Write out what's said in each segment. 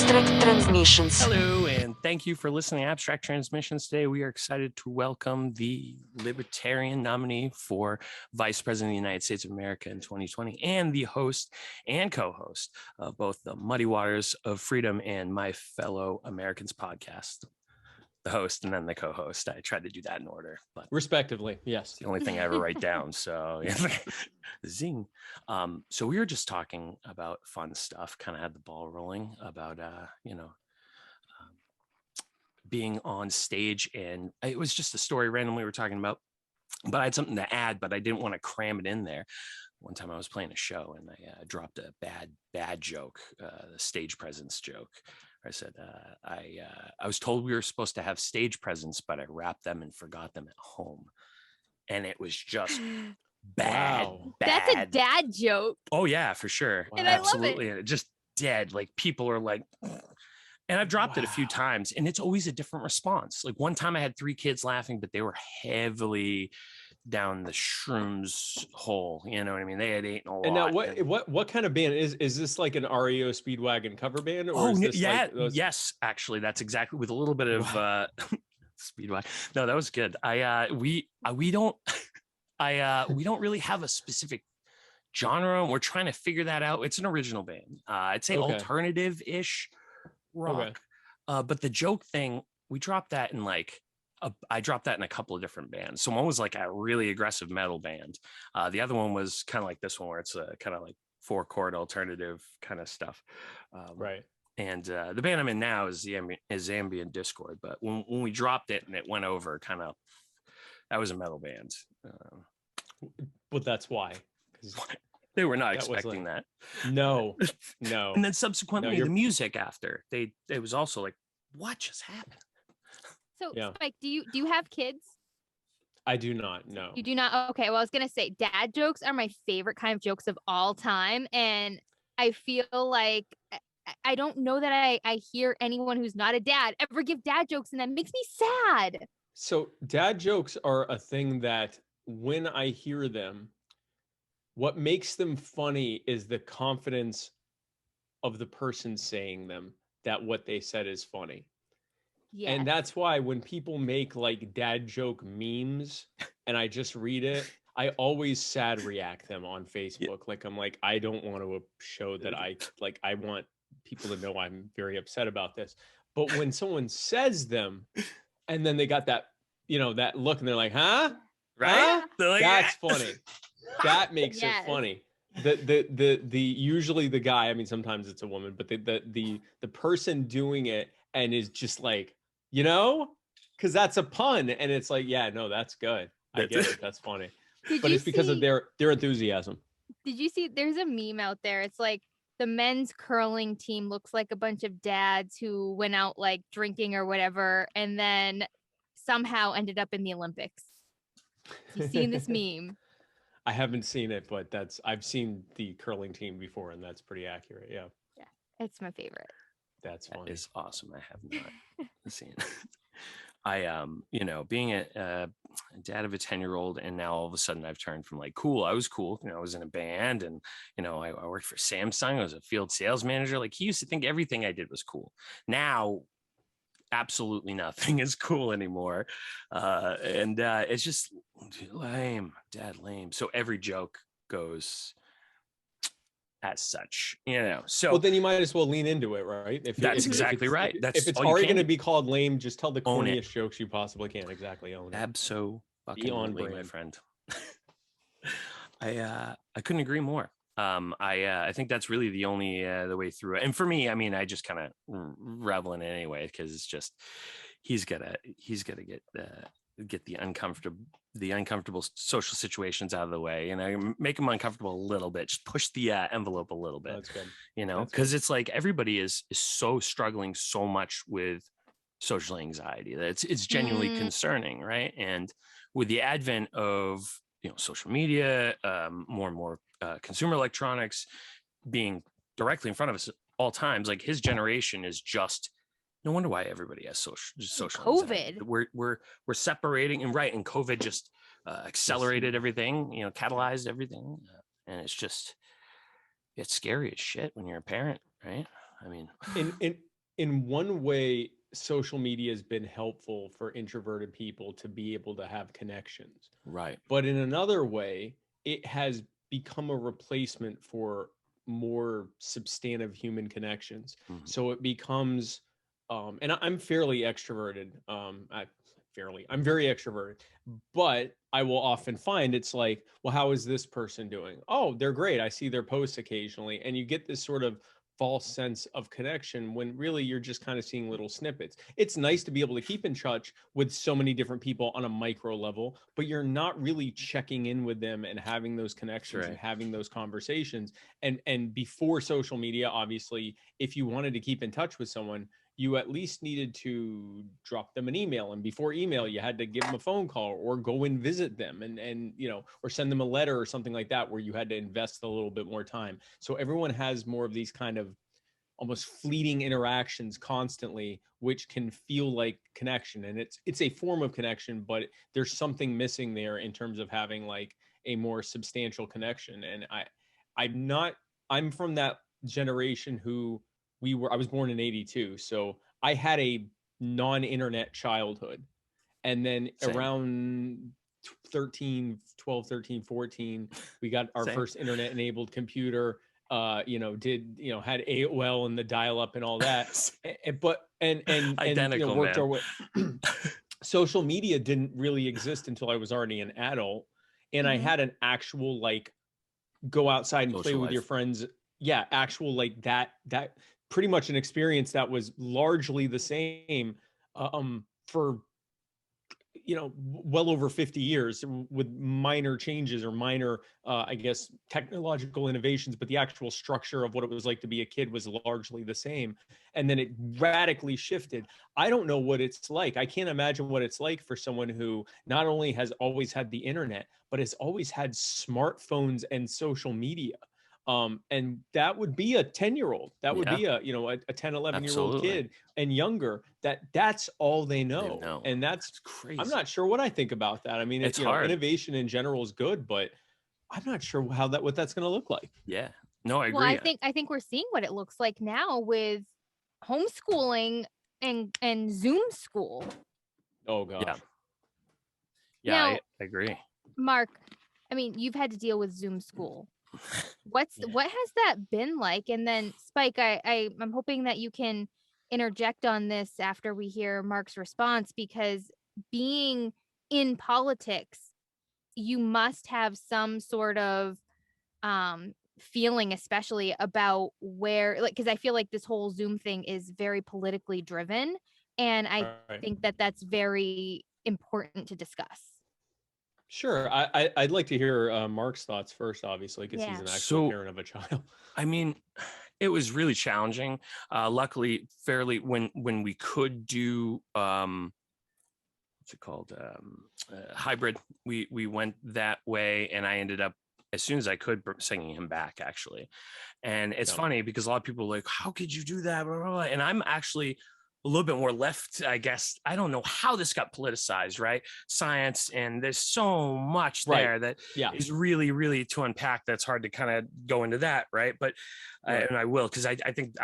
Abstract Transmissions. Hello, and thank you for listening to Abstract Transmissions. Today, we are excited to welcome the Libertarian nominee for Vice President of the United States of America in 2020, and the host and co-host of both the Muddied Waters of Freedom and My Fellow Americans podcast. The host and then the co-host. I tried to do that in order, but respectively, yes. It's the only thing I ever write down. So zing. So we were just talking about fun stuff, kind of had the ball rolling about being on stage, and it was just a story randomly we were talking about, but I had something to add, but I didn't want to cram it in there. One time I was playing a show and I dropped a bad joke, the stage presence joke. I said, I was told we were supposed to have stage presence, but I wrapped them and forgot them at home. And it was just bad. That's a dad joke. Oh yeah, for sure. And Absolutely. I love it. Just dead. Like people are like, and I've dropped it a few times and it's always a different response. Like one time I had 3 kids laughing, but they were heavily down the shrooms hole, you know what I mean? They had eaten a lot. And now what kind of band is this? Like an REO Speedwagon cover band? Or is this yeah, like those... yes, actually that's exactly, with a little bit of Speedwagon. No, that was good. We don't really have a specific genre. We're trying to figure that out. It's an original band. I'd say alternative-ish rock. But the joke thing, we dropped that in I dropped that in a couple of different bands. So one was like a really aggressive metal band. The other one was kind of like this one, where it's a kind of like 4-chord alternative kind of stuff. Right. And the band I'm in now is Ambient Discord. But when we dropped it and it went over, that was a metal band. But that's why. They were not expecting that. No. And then subsequently, the music after, it was also like, what just happened? So, Spike, do you have kids? I do not. No. You do not? Okay. Well, I was going to say dad jokes are my favorite kind of jokes of all time. And I feel like I don't know that I hear anyone who's not a dad ever give dad jokes, and that makes me sad. So dad jokes are a thing that when I hear them, what makes them funny is the confidence of the person saying them, that what they said is funny. Yes. And that's why when people make like dad joke memes and I just read it, I always sad react them on Facebook. Like, I'm like, I don't want to show that I want people to know I'm very upset about this. But when someone says them and then they got that, that look and they're like, huh? Right? Huh? Like, that's funny. That makes it funny. The usually the guy, I mean, sometimes it's a woman, but the person doing it and is just like, because that's a pun, and it's like, yeah, no, that's good. I get it. That's funny. But it's because of their enthusiasm. Did you see? There's a meme out there. It's like the men's curling team looks like a bunch of dads who went out like drinking or whatever, and then somehow ended up in the Olympics. You've seen this meme? I haven't seen it, but I've seen the curling team before, and that's pretty accurate. Yeah. Yeah, it's my favorite. That's funny. That is awesome. I have not seen it. I being a dad of a 10-year-old, and now all of a sudden I've turned from like cool. I was cool. I was in a band, and I worked for Samsung. I was a field sales manager. Like, he used to think everything I did was cool. Now, absolutely nothing is cool anymore. And it's just lame, dad lame. So every joke goes as such, so well, then you might as well lean into it, right? That's exactly right. If it's already going to be called lame, just tell the corniest jokes you possibly can. Exactly. Own it. Absolutely, my friend. I couldn't agree more. I think that's really the only the way through it. And for me, I mean, I just kind of revel in it anyway, because it's just he's gotta get the uncomfortable social situations out of the way, make them uncomfortable a little bit, just push the envelope a little bit. That's good. Because it's like everybody is so struggling so much with social anxiety that it's genuinely concerning, right? And with the advent of social media, more and more consumer electronics being directly in front of us at all times, like his generation is just, no wonder why everybody has social COVID. Anxiety. We're separating, and COVID just accelerated everything, catalyzed everything, and it's scary as shit when you're a parent, right? I mean, in one way, social media has been helpful for introverted people to be able to have connections. Right. But in another way, it has become a replacement for more substantive human connections. So it becomes, and I'm fairly extroverted. I'm very extroverted, but I will often find it's like, well, how is this person doing? Oh, they're great. I see their posts occasionally. And you get this sort of false sense of connection when really you're just kind of seeing little snippets. It's nice to be able to keep in touch with so many different people on a micro level, but you're not really checking in with them and having those connections and having those conversations. And before social media, obviously, if you wanted to keep in touch with someone, you at least needed to drop them an email. And before email, you had to give them a phone call or go and visit them and you know, or send them a letter or something like that, where you had to invest a little bit more time. So everyone has more of these kind of almost fleeting interactions constantly, which can feel like connection. And it's a form of connection, but there's something missing there in terms of having like a more substantial connection. And I'm from that generation who I was born in 82. So I had a non-internet childhood. And then around 13, 14, we got our first internet enabled computer, had AOL and the dial up and all that. Identical, worked man. our way. Social media didn't really exist until I was already an adult. And I had an actual, like, go outside and play with your friends. Yeah. Actual, like that pretty much an experience that was largely the same for well over 50 years, with minor changes or minor I guess technological innovations, but the actual structure of what it was like to be a kid was largely the same. And then it radically shifted. I don't know what it's like. I can't imagine what it's like for someone who not only has always had the internet, but has always had smartphones and social media. And that would be a 10-year-old. That would be a 10, 11-year-old kid and younger, that's all they know. And that's crazy. I'm not sure what I think about that. I mean, it's hard. Innovation in general is good, but I'm not sure what that's going to look like. Yeah. No, I agree. Well, I think we're seeing what it looks like now with homeschooling and Zoom school. Oh gosh. Yeah, now, I agree. Mark, I mean, you've had to deal with Zoom school. What has that been like? And then Spike, I'm hoping that you can interject on this after we hear Mark's response, because being in politics, you must have some sort of feeling, especially about where, like, because I feel like this whole Zoom thing is very politically driven, and I think that that's very important to discuss. Sure. I'd like to hear Mark's thoughts first, obviously, because he's an actual parent of a child. I mean, it was really challenging. Luckily, fairly when we could do what's it called, hybrid, we went that way, and I ended up, as soon as I could, sending him back, actually. And it's funny because a lot of people are like, how could you do that? And I'm actually a little bit more left, I guess. I don't know how this got politicized, right? Science, and there's so much there that is really, really to unpack. That's hard to kind of go into that, right? But and I will, because I think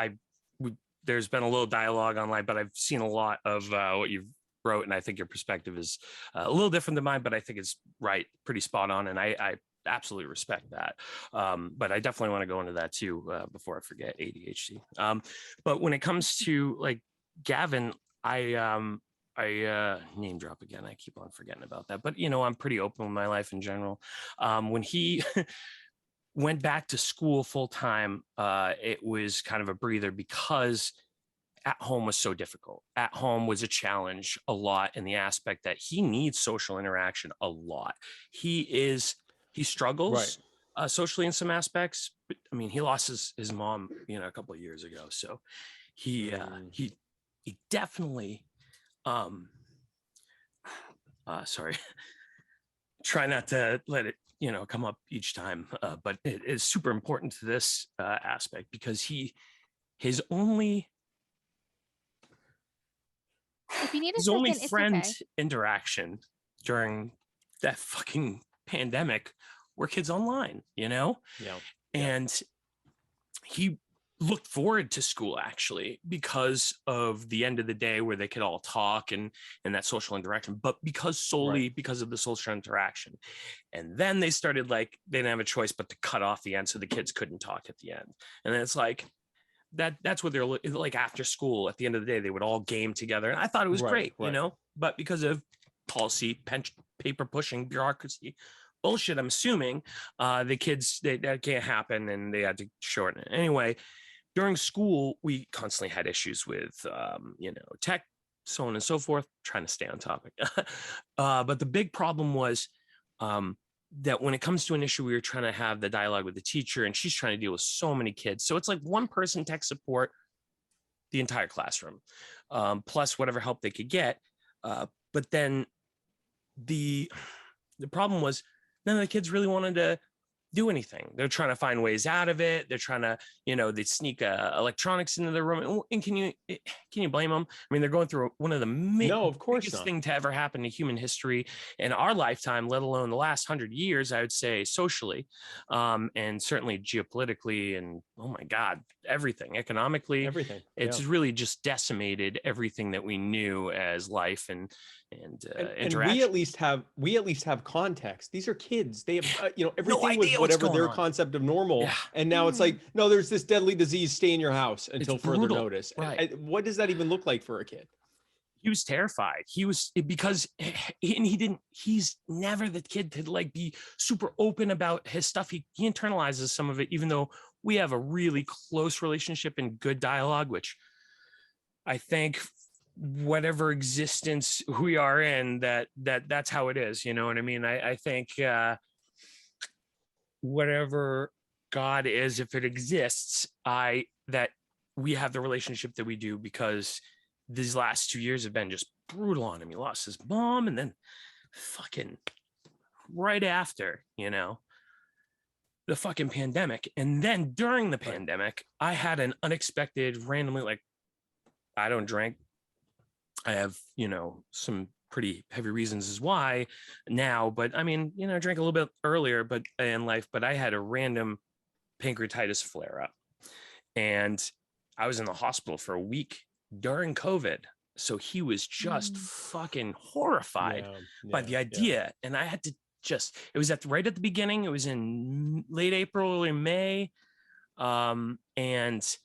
there's been a little dialogue online, but I've seen a lot of what you've wrote, and I think your perspective is a little different than mine, but I think it's pretty spot on, and I absolutely respect that. But I definitely want to go into that too before I forget ADHD. But when it comes to like Gavin, I name drop again. I keep on forgetting about that, but I'm pretty open with my life in general. When he went back to school full time, it was kind of a breather, because at home was so difficult. At home was a challenge a lot, in the aspect that he needs social interaction a lot. He struggles socially in some aspects, but I mean, he lost his mom, a couple of years ago. So he definitely, sorry, try not to let it, come up each time. But it is super important to this aspect, because his only friend interaction during that fucking pandemic were kids online, and he looked forward to school actually because of the end of the day where they could all talk and that social interaction, but solely because of the social interaction. And then they started like, they didn't have a choice but to cut off the end so the kids couldn't talk at the end. And then it's like, that's what they're like after school. At the end of the day, they would all game together. And I thought it was great, you know, but because of policy, paper pushing, bureaucracy, bullshit, I'm assuming the kids, that can't happen and they had to shorten it. Anyway, during school, we constantly had issues with, you know, tech, so on and so forth, trying to stay on topic. But the big problem was that when it comes to an issue, we were trying to have the dialogue with the teacher, and she's trying to deal with so many kids. So it's like one person tech support the entire classroom, plus whatever help they could get. But then the problem was none of the kids really wanted to do anything. They're trying to find ways out of it. They're trying to, you know, they sneak electronics into the room. And can you blame them? I mean, they're going through one of the biggest thing to ever happen in human history in our lifetime, let alone the last 100 years, I would say socially, and certainly geopolitically, and oh my God, everything, economically, everything. It's really just decimated everything that we knew as life and interaction. And we at least have context. These are kids. They have, you know, everything was whatever their concept of normal. Yeah. And now it's like, no, there's this deadly disease. Stay in your house until further notice. Right. What does that even look like for a kid? He was terrified. Because he's never the kid to like be super open about his stuff. He internalizes some of it, even though we have a really close relationship and good dialogue, which I think whatever existence we are in, that's how it is. You know what I mean? I think whatever God is, if it exists, that we have the relationship that we do because these last 2 years have been just brutal on him. He lost his mom, and then fucking right after, you know, the fucking pandemic. And then during the pandemic, I had an unexpected, randomly, like, I don't drink. I have, you know, some pretty heavy reasons as why now, but I mean, you know, I drank a little bit earlier, but in life, but I had a random pancreatitis flare up, and I was in the hospital for a week during COVID. So he was just fucking horrified by the idea. And I had to it was right at the beginning. It was in late April or May. And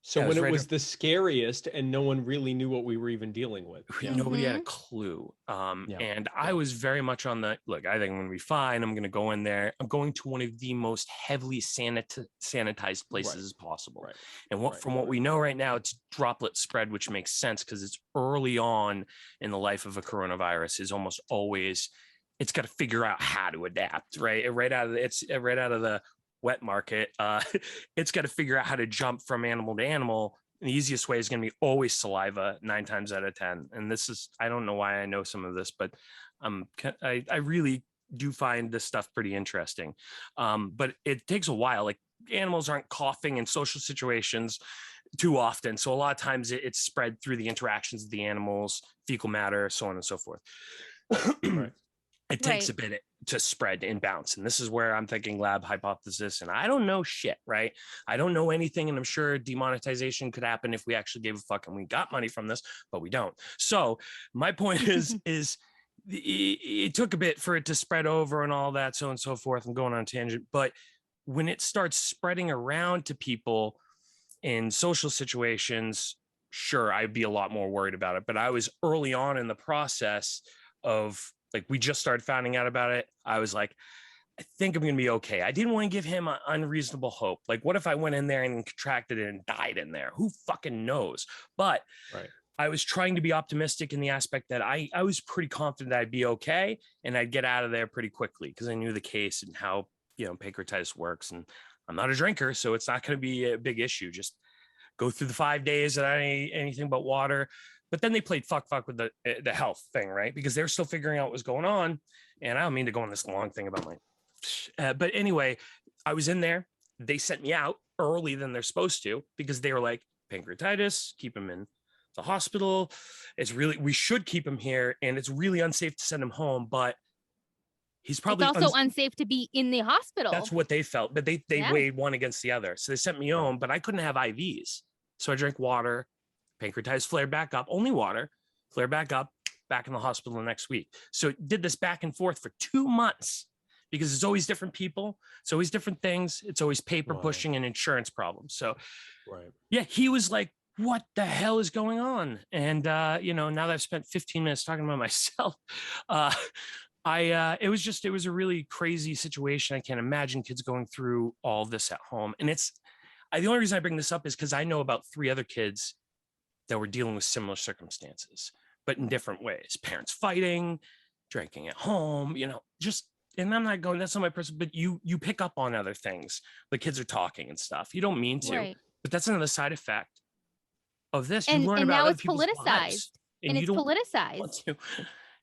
so when it was the scariest and no one really knew what we were even dealing with. Nobody had a clue. And I was very much on the, look, I think I'm going to be fine. I'm going to go in there. I'm going to one of the most heavily sanitized places as possible. Right. And from what we know right now, it's droplet spread, which makes sense because it's early on in the life of a coronavirus is almost always, it's got to figure out how to adapt, right? Right out of the wet market, it's got to figure out how to jump from animal to animal. And the easiest way is going to be always saliva 9 times out of 10. And this is, I don't know why I know some of this, but I really do find this stuff pretty interesting. But it takes a while. Like animals aren't coughing in social situations too often. So a lot of times it's spread through the interactions of the animals, fecal matter, so on and so forth. Right. It takes a bit to spread and bounce. And this is where I'm thinking lab hypothesis. And I don't know shit, right? I don't know anything. And I'm sure demonetization could happen if we actually gave a fuck and we got money from this, but we don't. So my point is it took a bit for it to spread over and all that, so on and so forth. I'm going on a tangent. But when it starts spreading around to people in social situations, sure, I'd be a lot more worried about it. But I was early on in the process of, like, we just started finding out about it. I was like, I think I'm going to be okay. I didn't want to give him an unreasonable hope. Like, what if I went in there and contracted it and died in there? Who fucking knows? But I was trying to be optimistic in the aspect that I was pretty confident that I'd be okay and I'd get out of there pretty quickly because I knew the case and how, you know, pancreatitis works. And I'm not a drinker, so it's not going to be a big issue. Just go through the 5 days that I ate anything but water. But then they played fuck with the health thing, right? Because they're still figuring out what's going on. And I don't mean to go on this long thing about but anyway, I was in there. They sent me out early than they're supposed to because they were like, pancreatitis, keep him in the hospital. We should keep him here. And it's really unsafe to send him home. But He's It's probably also unsafe to be in the hospital. That's what they felt, but they Yeah. weighed one against the other. So they sent me home, but I couldn't have IVs. So I drank water, pancreatitis flared back up, only water, flared back up, back in the hospital the next week. So it did this back and forth for 2 months because it's always different people. It's always different things. It's always paper pushing and insurance problems. So yeah, he was like, what the hell is going on? And, now that I've spent 15 minutes talking about myself, it was a really crazy situation. I can't imagine kids going through all this at home. And the only reason I bring this up is because I know about 3 other kids that were dealing with similar circumstances, but in different ways. Parents fighting, drinking at home, and I'm not going, that's not my person, but you pick up on other things. The kids are talking and stuff. You don't mean to, Right. but that's another side effect of this. You And learn now about other it's people's politicized. lives, And you it's don't politicized. want to.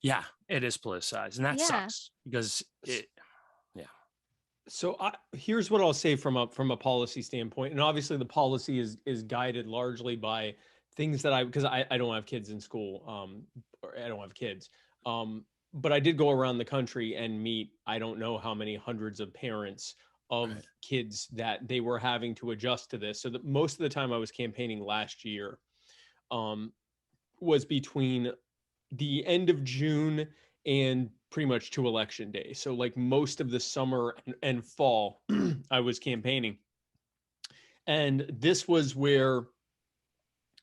Yeah, it is politicized, and that sucks because So here's what I'll say from a policy standpoint, and obviously the policy is guided largely by things that because I don't have kids in school, or I don't have kids, but I did go around the country and meet I don't know how many hundreds of parents of kids that they were having to adjust to this. So that most of the time I was campaigning last year, was between the end of June and pretty much to election day. So like most of the summer and fall, I was campaigning. And this was where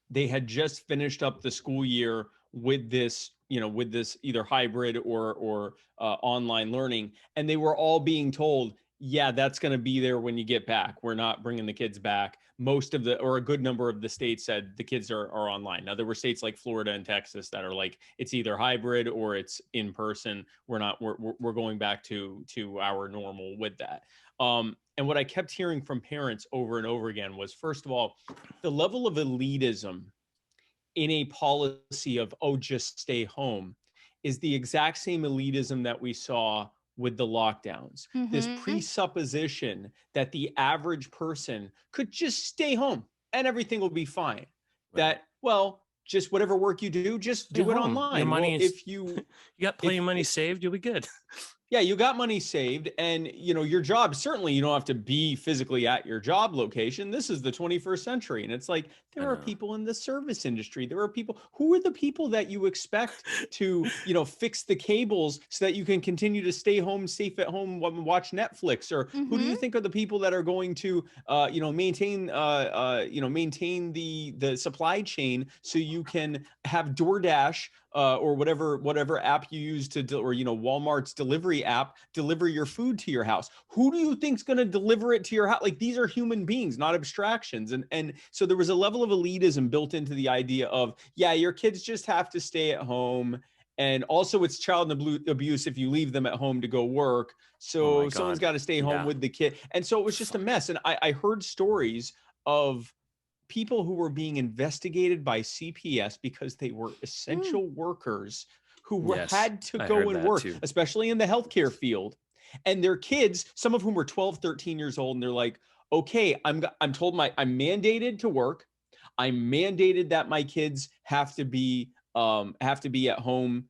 they had just finished up the school year with this, either hybrid or online learning. And they were all being told, yeah, that's going to be there when you get back. We're not bringing the kids back. A good number of the states said the kids are online. Now there were states like Florida and Texas that are like, it's either hybrid or it's in person. We're going back to our normal with that. And what I kept hearing from parents over and over again was, first of all, the level of elitism in a policy of, just stay home is the exact same elitism that we saw with the lockdowns. This presupposition that the average person could just stay home and everything will be fine. That, just whatever work you do, just do it online. Your money if you got plenty of money saved, you'll be good. Yeah, you got money saved, and your job, certainly you don't have to be physically at your job location. This is the 21st century, and it's like there are people in the service industry. There are people. Who are the people that you expect to fix the cables so that you can continue to stay home, safe at home, watch Netflix? Or who do you think are the people that are going to maintain the supply chain so you can have DoorDash or whatever app you use or Walmart's delivery app deliver your food to your house? Who do you think's going to deliver it to your house? Like, these are human beings, not abstractions. And so there was a level of elitism built into the idea of, your kids just have to stay at home. And also it's child abuse if you leave them at home to go work. So someone's got to stay home with the kid. And so it was just a mess. And I heard stories of people who were being investigated by CPS because they were essential workers who had to go and work, especially in the healthcare field. And their kids, some of whom were 12, 13 years old, and they're like, okay, I'm told I'm mandated to work. I'm mandated that my kids have to be at home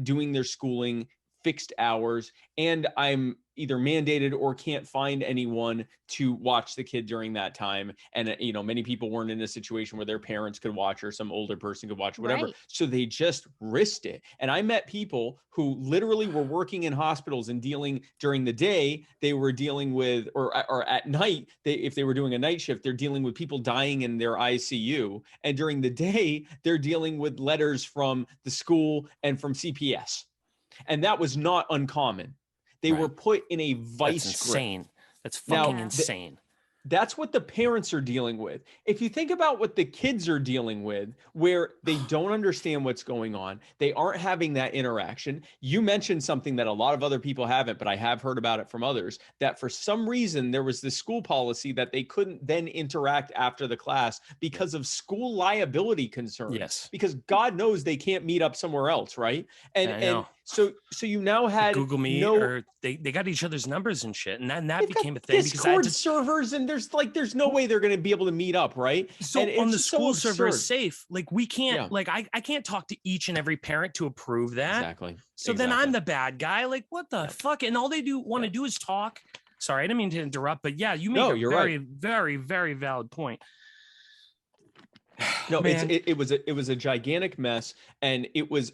doing their schooling, fixed hours, and I'm either mandated or can't find anyone to watch the kid during that time. And, many people weren't in a situation where their parents could watch or some older person could watch, whatever. Right. So they just risked it. And I met people who literally were working in hospitals and dealing during the day, they were dealing with, or at night, if they were doing a night shift, they're dealing with people dying in their ICU. And during the day, they're dealing with letters from the school and from CPS. And that was not uncommon. They were put in a vice grip. Insane. That's fucking insane. That's what the parents are dealing with. If you think about what the kids are dealing with, where they don't understand what's going on, they aren't having that interaction. You mentioned something that a lot of other people haven't, but I have heard about it from others, that for some reason there was this school policy that they couldn't then interact after the class because of school liability concerns. Yes. Because God knows they can't meet up somewhere else, right? And So you now had Google Meet, or they got each other's numbers and shit, and that became a thing Discord because servers, and there's no way they're going to be able to meet up, right? So and on the it's school so server is absurd. safe. Like we can't, Yeah. like I can't talk to each and every parent to approve that. Exactly. So then I'm the bad guy. Like what the fuck? And all they want to do is talk. Sorry, I didn't mean to interrupt, but yeah, you make a very, very, very valid point. No, it was a gigantic mess, and it was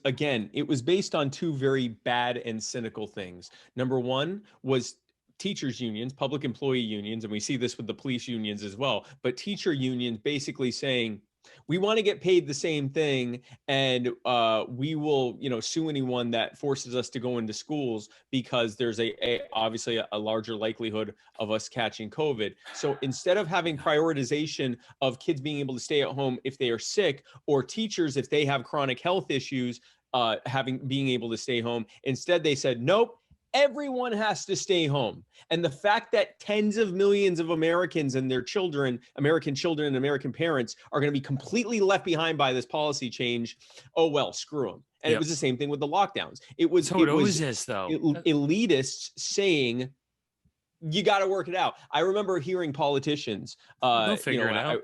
based on two very bad and cynical things. Number one was teachers unions, public employee unions, and we see this with the police unions as well, but teacher unions basically saying, we want to get paid the same thing, and we will, sue anyone that forces us to go into schools because there's obviously a larger likelihood of us catching COVID. So instead of having prioritization of kids being able to stay at home if they are sick, or teachers if they have chronic health issues, being able to stay home, instead they said, nope, everyone has to stay home. And the fact that tens of millions of Americans and their children, American children and American parents, are going to be completely left behind by this policy change, oh, well, screw them. And it was the same thing with the lockdowns. It always is, though. Elitists saying, you got to work it out. I remember hearing politicians, they'll figure it out.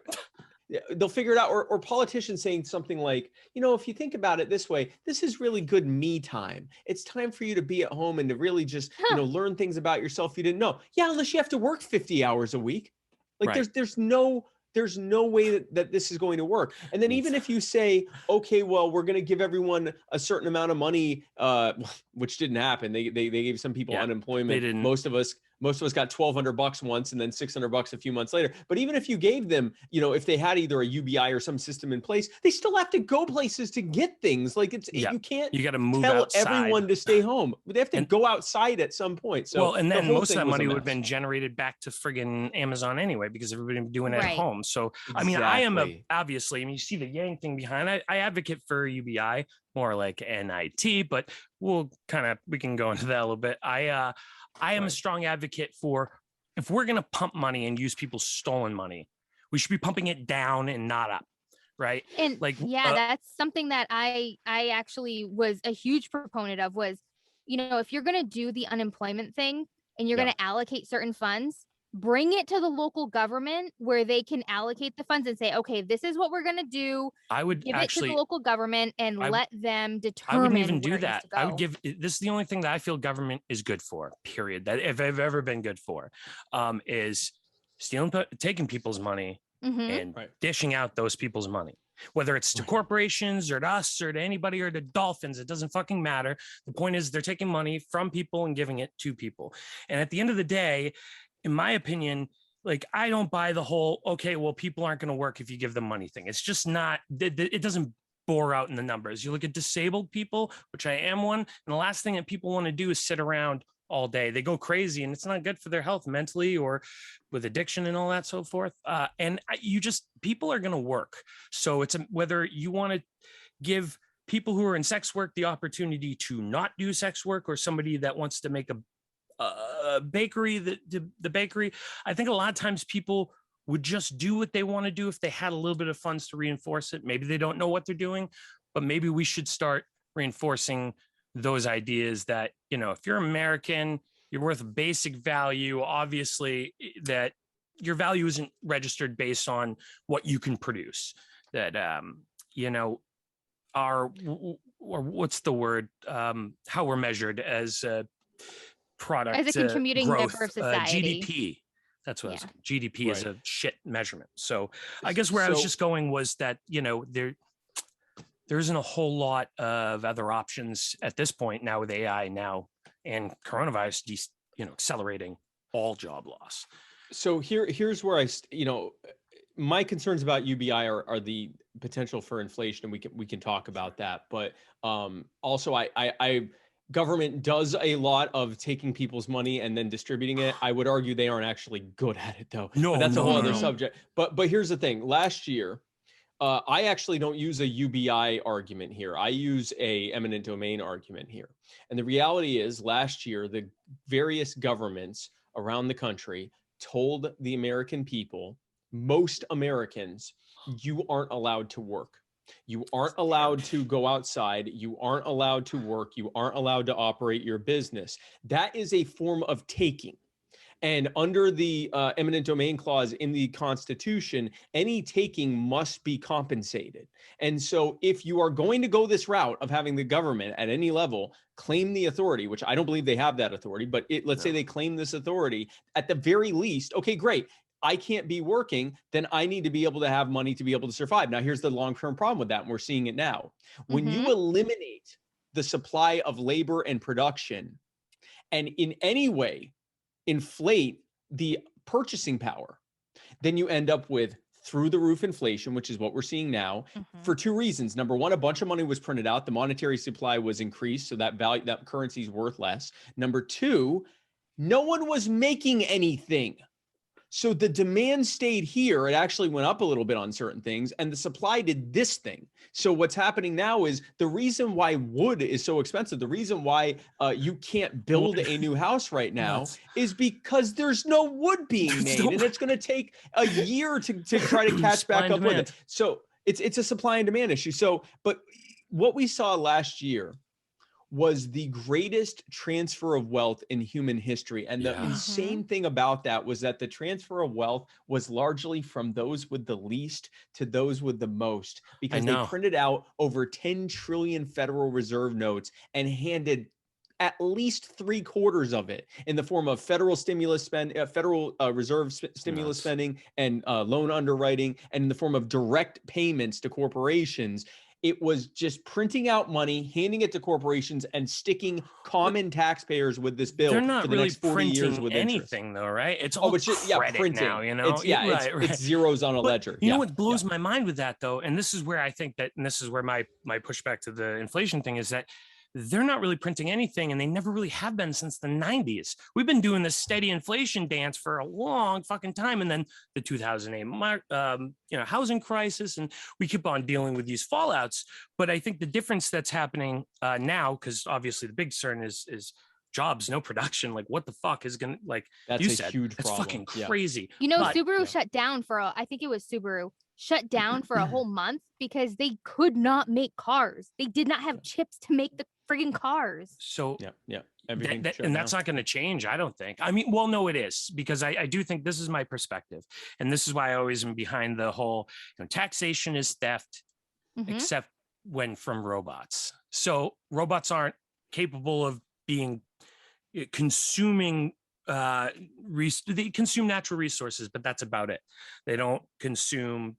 They'll figure it out, or politicians saying something like, if you think about it this way, this is really good me time. It's time for you to be at home and to really just, learn things about yourself you didn't know. Yeah, unless you have to work 50 hours a week. Like there's no way that this is going to work. And then even if you say, okay, well, we're going to give everyone a certain amount of money, which didn't happen. They gave some people unemployment. They didn't. Most of us got $1,200 once and then $600 a few months later. But even if you gave them, if they had either a UBI or some system in place, they still have to go places to get things. Like you can't. You got to move tell outside. Everyone to stay home. They have to go outside at some point. So and then most of that money would have been generated back to friggin' Amazon anyway, because everybody was doing it at home. So I mean, I am obviously. I mean, you see the Yang thing behind. I advocate for UBI, more like NIT, but we can go into that a little bit. I am a strong advocate for, if we're going to pump money and use people's stolen money, we should be pumping it down and not up. Right. And that's something that I actually was a huge proponent of was, if you're going to do the unemployment thing and you're going to allocate certain funds, bring it to the local government where they can allocate the funds and say, okay, this is what we're going to do. I would give it to the local government and let them determine. I wouldn't even do that. I would this is the only thing that I feel government is good for, period. That if I've ever been good for, is taking people's money and dishing out those people's money. Whether it's to corporations or to us or to anybody or to dolphins, it doesn't fucking matter. The point is they're taking money from people and giving it to people. And at the end of the day, in my opinion, like, I don't buy the whole, okay, well, people aren't going to work if you give them money thing. It's just not, it doesn't bore out in the numbers. You look at disabled people, which I am one, and the last thing that people want to do is sit around all day. They go crazy, and it's not good for their health mentally or with addiction and all that, so forth. And people are going to work. So it's whether you want to give people who are in sex work the opportunity to not do sex work, or somebody that wants to make a bakery, the bakery. I think a lot of times people would just do what they want to do if they had a little bit of funds to reinforce it. Maybe they don't know what they're doing, but maybe we should start reinforcing those ideas that, if you're American, you're worth a basic value. Obviously, that your value isn't registered based on what you can produce. That, or what's the word? How we're measured as product as a contributing growth, member of society. GDP. That's what GDP is a shit measurement. So I guess where I was just going was that, there isn't a whole lot of other options at this point now with AI now and coronavirus, accelerating all job loss. So here's where my concerns about UBI are the potential for inflation, and we can talk about that. But also I government does a lot of taking people's money and then distributing it. I would argue they aren't actually good at it, though. No, but that's a whole other subject. But here's the thing. Last year, I actually don't use a UBI argument here. I use a eminent domain argument here. And the reality is, last year, the various governments around the country told the American people, most Americans, you aren't allowed to work. You aren't allowed to go outside. You aren't allowed to work. You aren't allowed to operate your business. That is a form of taking. And under the eminent domain clause in the Constitution, any taking must be compensated. And so if you are going to go this route of having the government at any level claim the authority, which I don't believe they have that authority, but let's say they claim this authority, at the very least, okay, great. I can't be working, then I need to be able to have money to be able to survive. Now, here's the long-term problem with that, and we're seeing it now. When you eliminate the supply of labor and production, and in any way inflate the purchasing power, then you end up with through the roof inflation, which is what we're seeing now for two reasons. Number one, a bunch of money was printed out. The monetary supply was increased. So that value, that currency is worth less. Number two, no one was making anything. So the demand stayed here. It actually went up a little bit on certain things, and the supply did this thing. So what's happening now is the reason why wood is so expensive, the reason why you can't build a new house right now is because there's no wood being made, and it's going to take a year to try to catch back up with it. So it's a supply and demand issue. So, but what we saw last year was the greatest transfer of wealth in human history. And the insane thing about that was that the transfer of wealth was largely from those with the least to those with the most, because they printed out over 10 trillion Federal Reserve notes and handed at least 3/4 of it in the form of federal stimulus spend, Federal Reserve stimulus spending and loan underwriting, and in the form of direct payments to corporations. It was just printing out money, handing it to corporations, and sticking common taxpayers with this bill. They're not for the really next 40 years with anything, though, right? It's all it's just credit now, you know. It's zeros on a ledger. You know what blows my mind with that, though, and this is where I think that, and this is where my pushback to the inflation thing is that they're not really printing anything, and they never really have been since the 90s. We've been doing this steady inflation dance for a long fucking time, and then the 2008 housing crisis, and we keep on dealing with these fallouts. But I think the difference that's happening now, because obviously the big concern is jobs, no production. Like, what the fuck is gonna, like, that's you a said, huge it's problem. fucking crazy. You know, Subaru shut down for I think it was Subaru shut down for a whole month because they could not make cars. They did not have chips to make the friggin' cars. So everything and that's not going to change, I don't think. I mean, well, no, it is, because I do think, this is my perspective, and this is why I always am behind the whole, taxation is theft, except when from robots. So robots aren't capable of being consuming they consume natural resources, but that's about it. They don't consume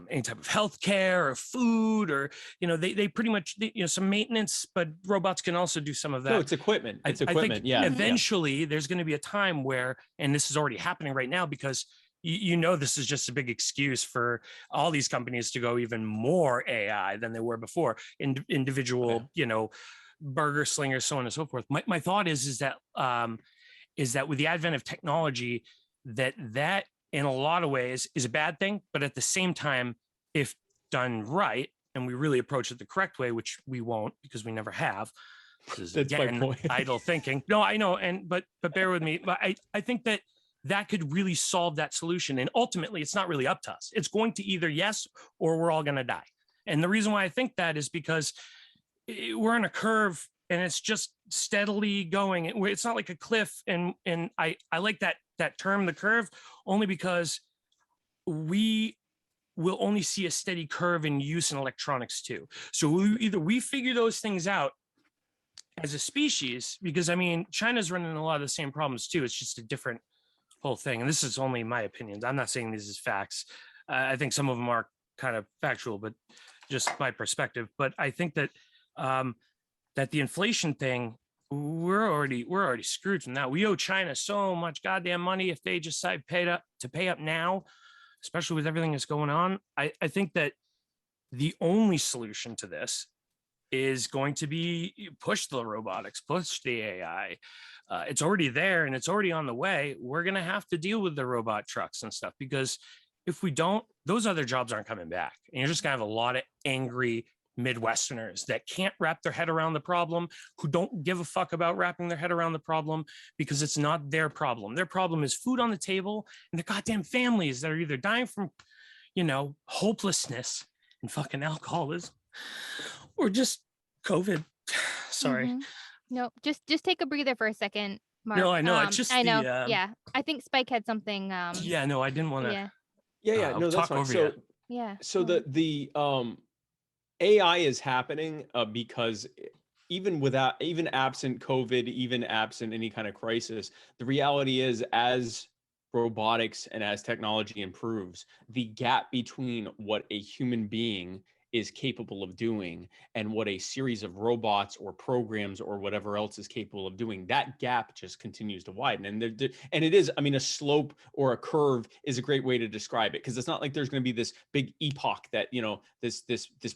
any type of healthcare or food, or they pretty much some maintenance, but robots can also do some of that. No, it's equipment. It's equipment. I think eventually there's going to be a time where, and this is already happening right now, because this is just a big excuse for all these companies to go even more AI than they were before. Individual, burger slingers, so on and so forth. My thought is that with the advent of technology, that in a lot of ways is a bad thing, but at the same time, if done right, and we really approach it the correct way, which we won't, because we never have. This is, again, idle thinking. No, I know, but bear with me. But I think that could really solve that solution. And ultimately, it's not really up to us. It's going to either yes, or we're all going to die. And the reason why I think that is because we're on a curve, and it's just steadily going. It's not like a cliff. And I like that term, the curve, only because we will only see a steady curve in use in electronics too. So either we figure those things out as a species, because I mean, China's running a lot of the same problems too. It's just a different whole thing. And this is only my opinions. I'm not saying these as facts. I think some of them are kind of factual, but just my perspective. But I think that that the inflation thing, we're already screwed from that. We owe China so much goddamn money. If they just decide to pay up now, especially with everything that's going on, I think that the only solution to this is going to be push the robotics, push the AI. It's already there and it's already on the way. We're going to have to deal with the robot trucks and stuff, because if we don't, those other jobs aren't coming back. And you're just going to have a lot of angry Midwesterners that can't wrap their head around the problem, who don't give a fuck about wrapping their head around the problem, because it's not their problem. Their problem is food on the table and their goddamn families that are either dying from, hopelessness and fucking alcoholism or just COVID. Sorry. No, just take a breather for a second, Mark. No, I know. It's just I know. the Yeah, I think Spike had something. yeah, no, I didn't want to Yeah. No, that's talk fine. over So you. Yeah. so no. the AI is happening because even absent COVID, even absent any kind of crisis, the reality is as robotics and as technology improves, the gap between what a human being is capable of doing and what a series of robots or programs or whatever else is capable of doing, that gap just continues to widen. And it is, I mean, a slope or a curve is a great way to describe it, because it's not like there's going to be this big epoch that, you know, this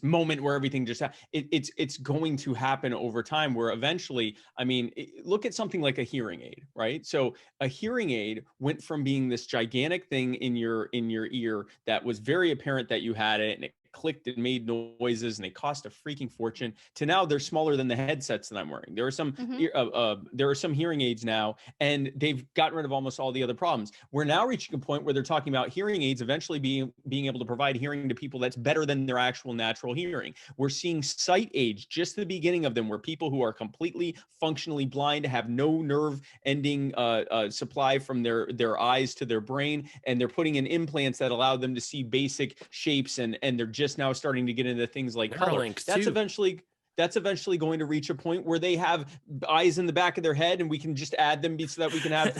moment where everything just it's going to happen over time, where eventually, I mean, look at something like a hearing aid, right? So a hearing aid went from being this gigantic thing in your ear that was very apparent that you had it, and it clicked and made noises and they cost a freaking fortune, to now they're smaller than the headsets that I'm wearing. There are some there are some hearing aids now, and they've gotten rid of almost all the other problems. We're now reaching a point where they're talking about hearing aids eventually being able to provide hearing to people that's better than their actual natural hearing. We're seeing sight aids, just the beginning of them, where people who are completely functionally blind, have no nerve ending supply from their eyes to their brain, and they're putting in implants that allow them to see basic shapes, and they're just now starting to get into things like color. That's eventually going to reach a point where they have eyes in the back of their head, and we can just add them so that we can have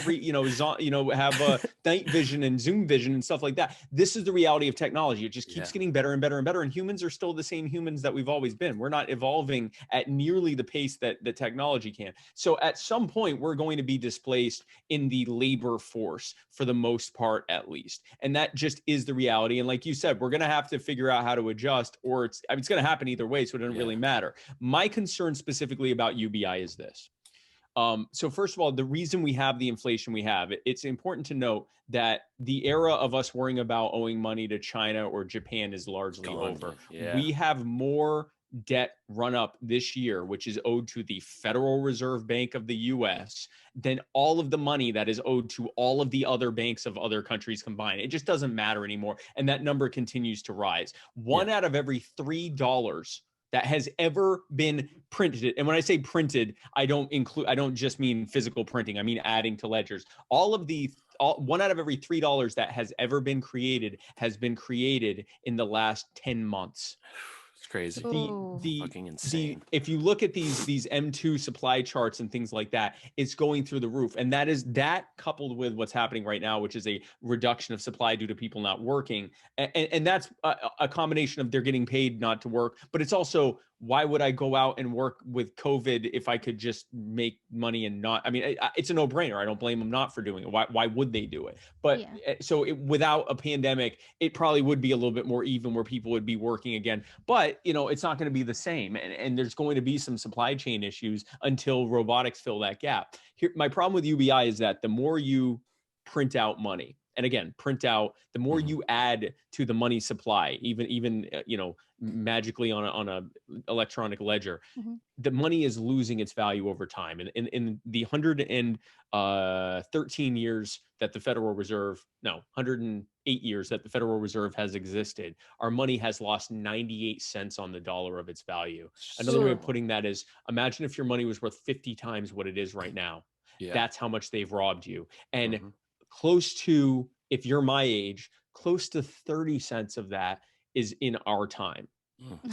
have night vision and zoom vision and stuff like that. This is the reality of technology. It just keeps getting better and better and better. And humans are still the same humans that we've always been. We're not evolving at nearly the pace that the technology can. So at some point, we're going to be displaced in the labor force, for the most part, at least. And that just is the reality. And like you said, we're going to have to figure out how to adjust, or it's going to happen either way. So it doesn't really matter. My concern specifically about UBI is this. So first of all, the reason we have the inflation we have, it's important to note that the era of us worrying about owing money to China or Japan is largely over. Yeah. We have more debt run up this year, which is owed to the Federal Reserve Bank of the US, than all of the money that is owed to all of the other banks of other countries combined. It just doesn't matter anymore. And that number continues to rise. One out of every $3 that has ever been printed. And when I say printed, I don't just mean physical printing. I mean adding to ledgers. One out of every $3 that has ever been created has been created in the last 10 months. It's crazy. Fucking insane. If you look at these M2 supply charts and things like that, it's going through the roof. And that coupled with what's happening right now, which is a reduction of supply due to people not working. And that's a combination of they're getting paid not to work, but it's also, why would I go out and work with COVID if I could just make money and not? I mean, it's a no-brainer. I don't blame them not for doing it. Why would they do it? But without a pandemic, it probably would be a little bit more even, where people would be working again. But, it's not going to be the same. And there's going to be some supply chain issues until robotics fill that gap. Here, my problem with UBI is that the more you print out money, and again, the more you add to the money supply, even magically on a electronic ledger, the money is losing its value over time. And in the 113 years that the Federal Reserve, 108 years that the Federal Reserve has existed, our money has lost 98 cents on the dollar of its value. Another way of putting that is, imagine if your money was worth 50 times what it is right now. That's how much they've robbed you. And close to, if you're my age, close to 30 cents of that is in our time.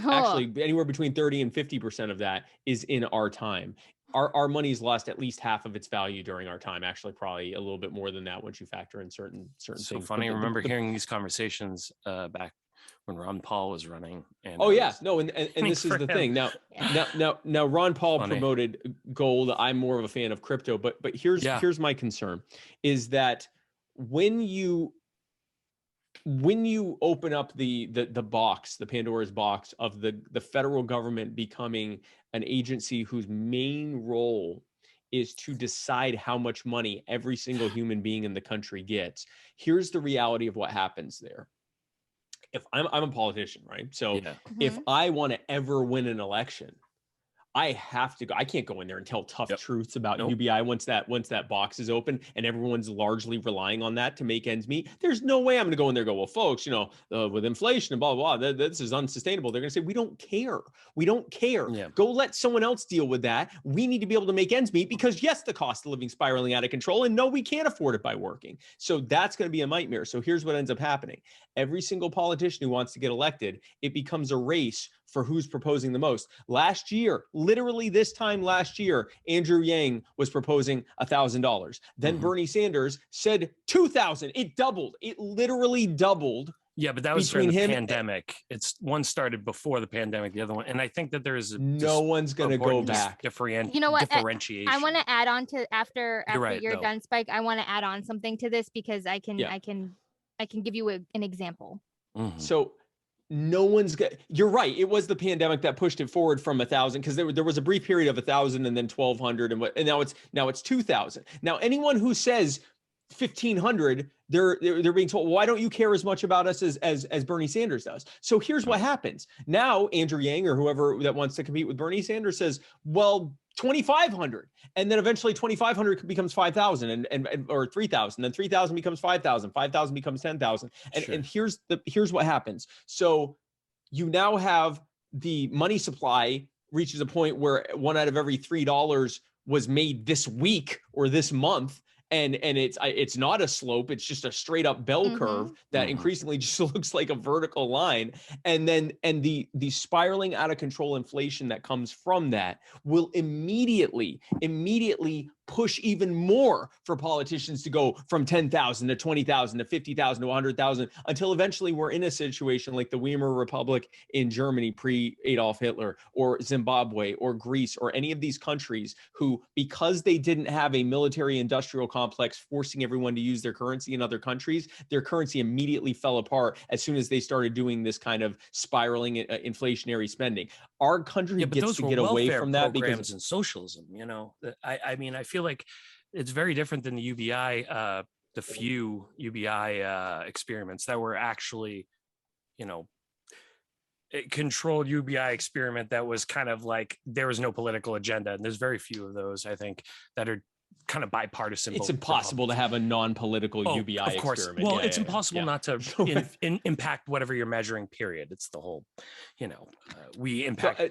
Actually, anywhere between 30 and 50% of that is in our time. Our money's lost at least half of its value during our time. Actually, probably a little bit more than that once you factor in certain things. So funny. I remember hearing these conversations back when Ron Paul was running. And this is the thing. Now Ron Paul promoted gold. I'm more of a fan of crypto, but here's my concern is that when you open up the box, the Pandora's box of the federal government becoming an agency whose main role is to decide how much money every single human being in the country gets, here's the reality of what happens there. If I'm a politician, right? So if I want to ever win an election, I have to go. I can't go in there and tell tough truths about Nope. UBI once that box is open and everyone's largely relying on that to make ends meet. There's no way I'm going to go in there and go, well, folks, with inflation and blah, blah, blah, this is unsustainable. They're going to say, we don't care. We don't care. Yeah. Go let someone else deal with that. We need to be able to make ends meet because yes, the cost of living spiraling out of control, and no, we can't afford it by working. So that's going to be a nightmare. So here's what ends up happening. Every single politician who wants to get elected, it becomes a race for who's proposing the most. Last year, literally this time last year, Andrew Yang was proposing $1,000. Then Bernie Sanders said $2,000. It doubled. It literally doubled. Yeah, but that was during the pandemic. It's one started before the pandemic, the other one. And I think that there is no one's going to go back. You know what? Differentiation. I want to add on to after you're though. done, Spike. I want to add on something to this because I can give you an example. So no one's got, you're right. It was the pandemic that pushed it forward from 1,000 because there was a brief period of 1,000 and then 1,200 and now it's 2,000. Now anyone who says 1,500, they're being told, why don't you care as much about us as Bernie Sanders does? So here's what happens. Now Andrew Yang or whoever that wants to compete with Bernie Sanders says, well, 2,500, and then eventually 2,500 becomes 5,000 or 3,000, then 3,000 becomes 5,000, 5,000 becomes 10,000, and here's what happens. So you now have the money supply reaches a point where $1 out of every $3 was made this week or this month. And it's not a slope, it's just a straight up bell curve that increasingly just looks like a vertical line. And the spiraling out of control inflation that comes from that will immediately push even more for politicians to go from 10,000 to 20,000 to 50,000 to 100,000 until eventually we're in a situation like the Weimar Republic in Germany pre-Adolf Hitler, or Zimbabwe or Greece, or any of these countries who, because they didn't have a military industrial complex forcing everyone to use their currency in other countries, their currency immediately fell apart as soon as they started doing this kind of spiraling inflationary spending. Our country gets to get away from that because and socialism, I mean, I feel like it's very different than the UBI, the few UBI experiments that were actually, a controlled UBI experiment that was kind of like there was no political agenda. And there's very few of those, I think, that are kind of bipartisan. It's impossible to have a non-political UBI of course. experiment. Well, it's impossible not to impact whatever you're measuring, period. It's the whole, we impact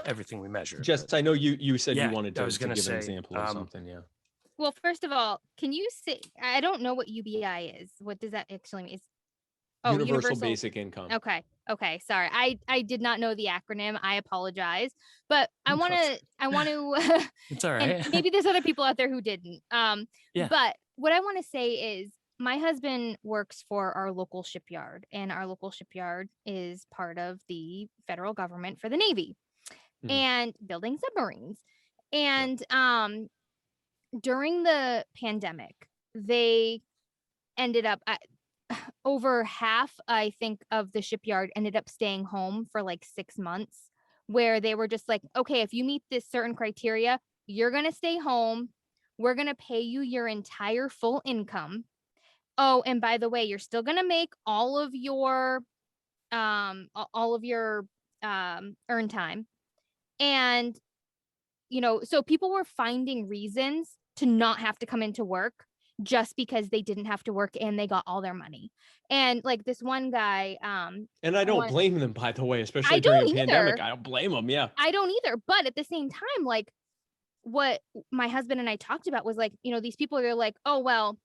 everything we measure. I know you said you wanted to, I was going to give say, an example of something. Yeah. Well, first of all, can you say, I don't know what UBI is. What does that actually mean? Universal Basic Income. Okay. Sorry. I did not know the acronym. I apologize. But I want to it's all right. and maybe there's other people out there who didn't. But what I want to say is my husband works for our local shipyard, and our local shipyard is part of the federal government for the Navy and building submarines. And during the pandemic, they ended up over half, I think, of the shipyard ended up staying home for like 6 months, where they were just like, okay, if you meet this certain criteria, you're going to stay home. We're going to pay you your entire full income. Oh, and by the way, you're still going to make all of your earn time. And, so people were finding reasons to not have to come into work just because they didn't have to work and they got all their money. And like this one guy, and I don't blame them, by the way, especially during a pandemic. I don't blame them. Yeah, I don't either. But at the same time, like what my husband and I talked about was like, these people are like, oh, well,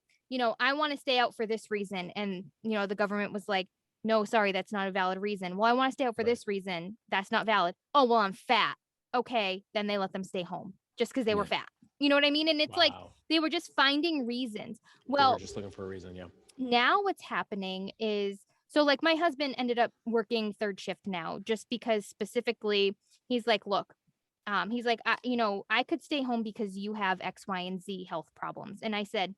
I want to stay out for this reason. And, the government was like, no, sorry, that's not a valid reason. Well, I want to stay out for this reason. That's not valid. Oh, well, I'm fat. Okay. Then they let them stay home just because they were fat. You know what I mean? And it's like, they were just finding reasons. Well, they were just looking for a reason. Yeah. Now what's happening is, so like my husband ended up working third shift now, just because specifically he's like, look, he's like, I could stay home because you have X, Y, and Z health problems. And I said,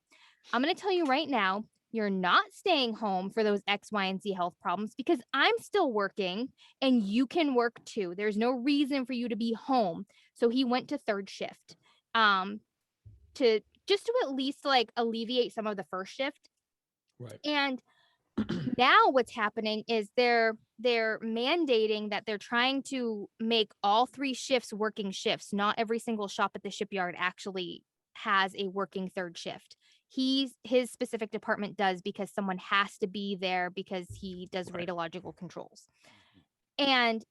I'm going to tell you right now, you're not staying home for those X, Y, and Z health problems because I'm still working and you can work too. There's no reason for you to be home. So he went to third shift to at least like alleviate some of the first shift. Right. And now what's happening is they're they're mandating that they're trying to make all 3 shifts working shifts. Not every single shop at the shipyard actually has a working third shift. His specific department does, because someone has to be there because he does radiological controls. And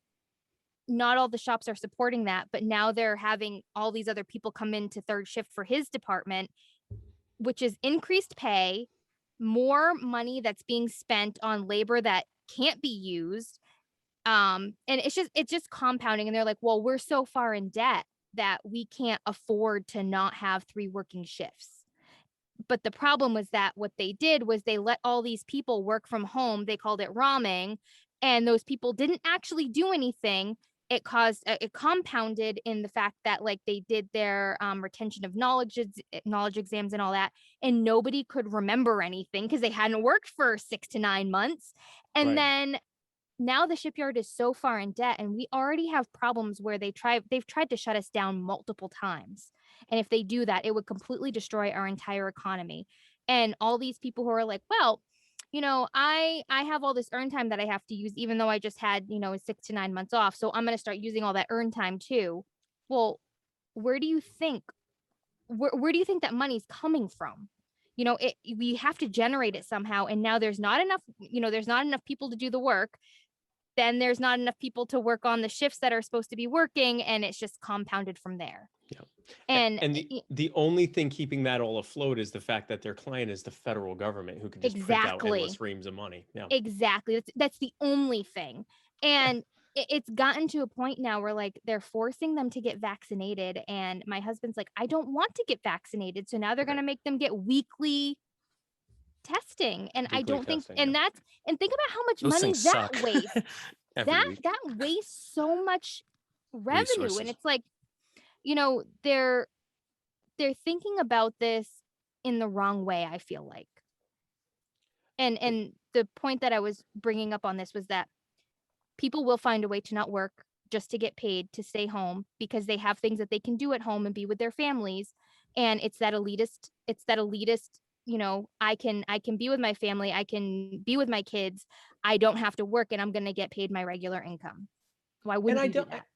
not all the shops are supporting that, but now they're having all these other people come into third shift for his department, which is increased pay, more money that's being spent on labor that can't be used. And it's just compounding. And they're like, well, we're so far in debt that we can't afford to not have 3 working shifts. But the problem was that what they did was they let all these people work from home. They called it ramming, and those people didn't actually do anything. It compounded in the fact that, like, they did their retention of knowledge exams and all that, and nobody could remember anything because they hadn't worked for 6 to 9 months. And then now the shipyard is so far in debt, and we already have problems where they've tried to shut us down multiple times. And if they do that, it would completely destroy our entire economy. And all these people who are like, well, I have all this earn time that I have to use, even though I just had, 6 to 9 months off. So I'm going to start using all that earn time too. Well, where do you think that money's coming from? We have to generate it somehow. And now there's not enough people to do the work. Then there's not enough people to work on the shifts that are supposed to be working. And it's just compounded from there. Yeah. And the only thing keeping that all afloat is the fact that their client is the federal government, who can just print out endless reams of money. Yeah, exactly. That's the only thing. And it's gotten to a point now where, like, they're forcing them to get vaccinated. And my husband's like, I don't want to get vaccinated. So now they're going to make them get weekly testing. And I don't think, and think about how much money that wastes. that wastes so much revenue. Resources. And it's like, they're thinking about this in the wrong way, I feel like. And the point that I was bringing up on this was that people will find a way to not work just to get paid to stay home, because they have things that they can do at home and be with their families. And it's that elitist, I can be with my family. I can be with my kids. I don't have to work, and I'm going to get paid my regular income. Why wouldn't you do that?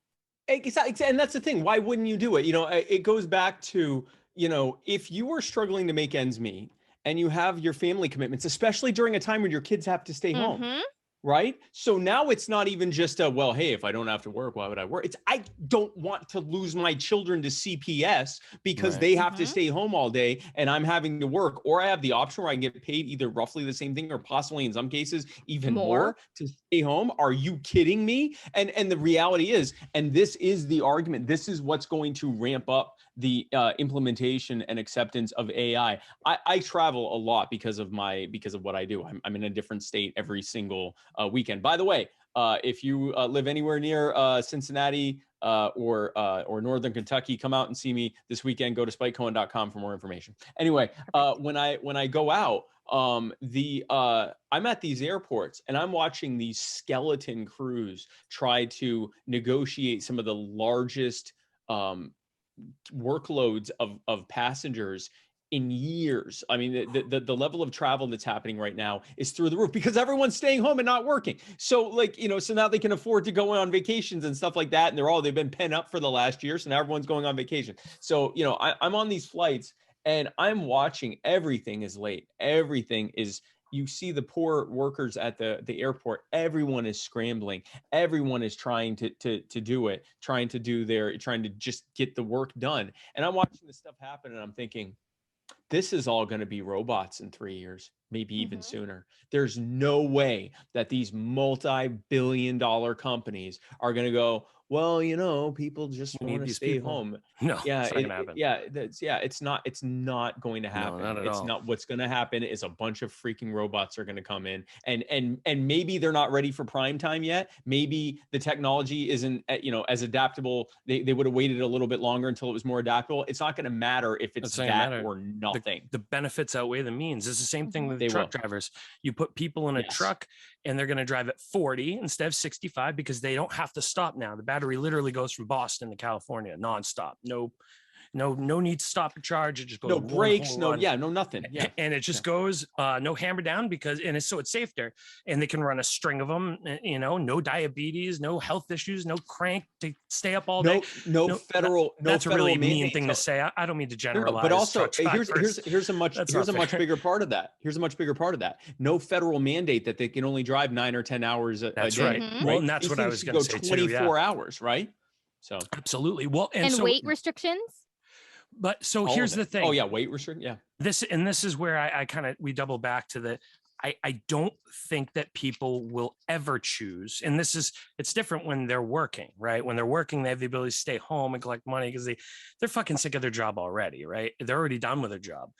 Exactly. And that's the thing. Why wouldn't you do it? It goes back to, if you are struggling to make ends meet and you have your family commitments, especially during a time when your kids have to stay home, right? So now it's not even just well, hey, if I don't have to work, why would I work? It's, I don't want to lose my children to CPS because they have to stay home all day and I'm having to work. Or I have the option where I can get paid either roughly the same thing or possibly in some cases even more to stay home. Are you kidding me? And the reality is, and this is the argument, this is what's going to ramp up the implementation and acceptance of AI. I travel a lot because of what I do. I'm in a different state every single weekend. By the way, if you live anywhere near Cincinnati or Northern Kentucky, come out and see me this weekend. Go to spikecohen.com for more information. Anyway, when I go out, I'm at these airports and I'm watching these skeleton crews try to negotiate some of the largest workloads of passengers in years. I mean, the level of travel that's happening right now is through the roof because everyone's staying home and not working. So so now they can afford to go on vacations and stuff like that. And they've been pent up for the last year. So now everyone's going on vacation. So, I'm on these flights and I'm watching, everything is late. Everything is, you see the poor workers at the airport, everyone is scrambling. Everyone is trying to do it, trying to just get the work done. And I'm watching this stuff happen and I'm thinking, this is all going to be robots in 3 years, maybe even sooner. There's no way that these multi-billion-dollar companies are going to go, well, people just want to stay home. No, it's not gonna happen. It's not going to happen. No, not at all. Not what's going to happen is a bunch of freaking robots are going to come in and maybe they're not ready for prime time yet. Maybe the technology isn't, as adaptable. They would have waited a little bit longer until it was more adaptable. It's not going to matter if it's that or nothing. The benefits outweigh the means. It's the same thing with truck drivers. You put people in a truck and they're going to drive at 40 instead of 65 because they don't have to stop now. The battery literally goes from Boston to California nonstop. No, no need to stop or charge. It just goes No one brakes, whole no, run. yeah, no nothing. Yeah. And it just goes no hammer down because, and it's safe there, and they can run a string of them, you know, no diabetes, no health issues, no crank to stay up all day. No federal, no that's a federal really mean mandate. thing to say. I don't mean to No, generalize. but also truck here's drivers. a much bigger part of that. Here's a much bigger part of that. No federal mandate that they can only drive 9 or 10 hours a That's day. right. Mhm. Well, and that's These what I things was could going go to say too. 24 Yeah, hours, right? So absolutely. Well, and And so, weight restrictions. but so all of here's it. the thing. Oh yeah, weight restrict. Yeah. This is where I kind of, we double back to the, I don't think that people will ever choose. And it's different when they're working, right? When they're working, they have the ability to stay home and collect money because they're fucking sick of their job already, right? They're already done with their job.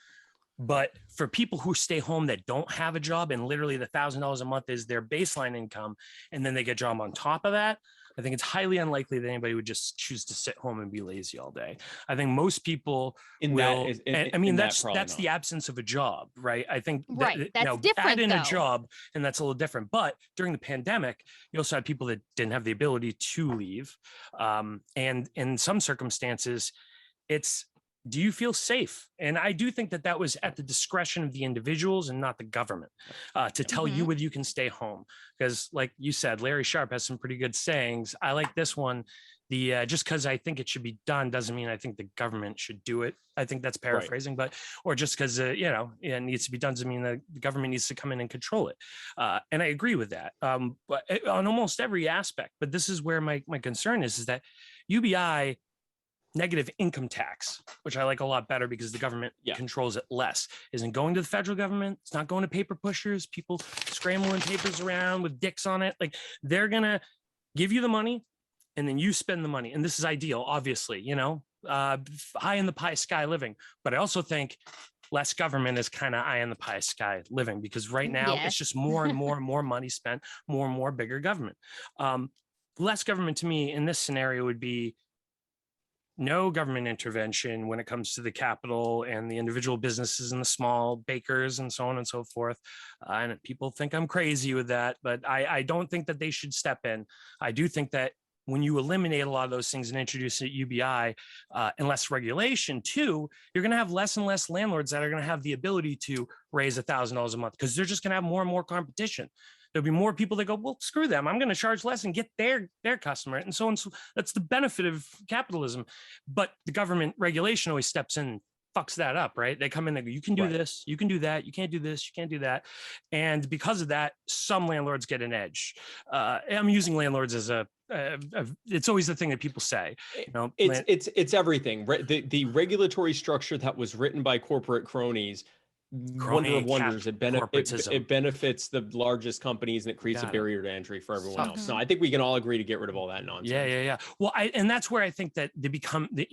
But for people who stay home that don't have a job and literally the $1,000 a month is their baseline income, and then they get a job on top of that, I think it's highly unlikely that anybody would just choose to sit home and be lazy all day. I think most people will. I mean, that's the absence of a job, right? I think Right. That's different. Add in though. a job, and that's a little different. But during the pandemic, you also had people that didn't have the ability to leave, and in some circumstances, do you feel safe? And I do think that was at the discretion of the individuals and not the government to tell you whether you can stay home. Because like you said, Larry Sharp has some pretty good sayings. I like this one. Just because I think it should be done doesn't mean I think the government should do it. I think that's paraphrasing, or just because it needs to be done doesn't mean that the government needs to come in and control it. And I agree with that. But on almost every aspect. But this is where my concern is that UBI, negative income tax, which I like a lot better because the government controls it less, isn't going to the federal government. It's not going to paper pushers, people scrambling papers around with dicks on it. Like, they're going to give you the money and then you spend the money. And this is ideal, obviously, high in the pie sky living. But I also think less government is kind of eye in the pie sky living, because right now it's just more and more and more money spent, more and more bigger government. Less government to me in this scenario would be no government intervention when it comes to the capital and the individual businesses and the small bakers and so on and so forth. And people think I'm crazy with that, but I don't think that they should step in. I do think that when you eliminate a lot of those things and introduce a UBI and less regulation too, you're going to have less and less landlords that are going to have the ability to raise $1,000 a month, because they're just going to have more and more competition. There'll be more people that go, well, screw them, I'm going to charge less and get their customer, and so on. So that's the benefit of capitalism. But the government regulation always steps in and fucks that up, right? They come in and go, you can do this, you can do that, you can't do this, you can't do that. And because of that, some landlords get an edge. I'm using landlords as it's always the thing that people say. It's everything. The regulatory structure that was written by corporate cronies, wonder of wonders, it benefits the largest companies, and it creates a barrier to entry for everyone else. No, I think we can all agree to get rid of all that nonsense. Yeah. Well, and that's where I think that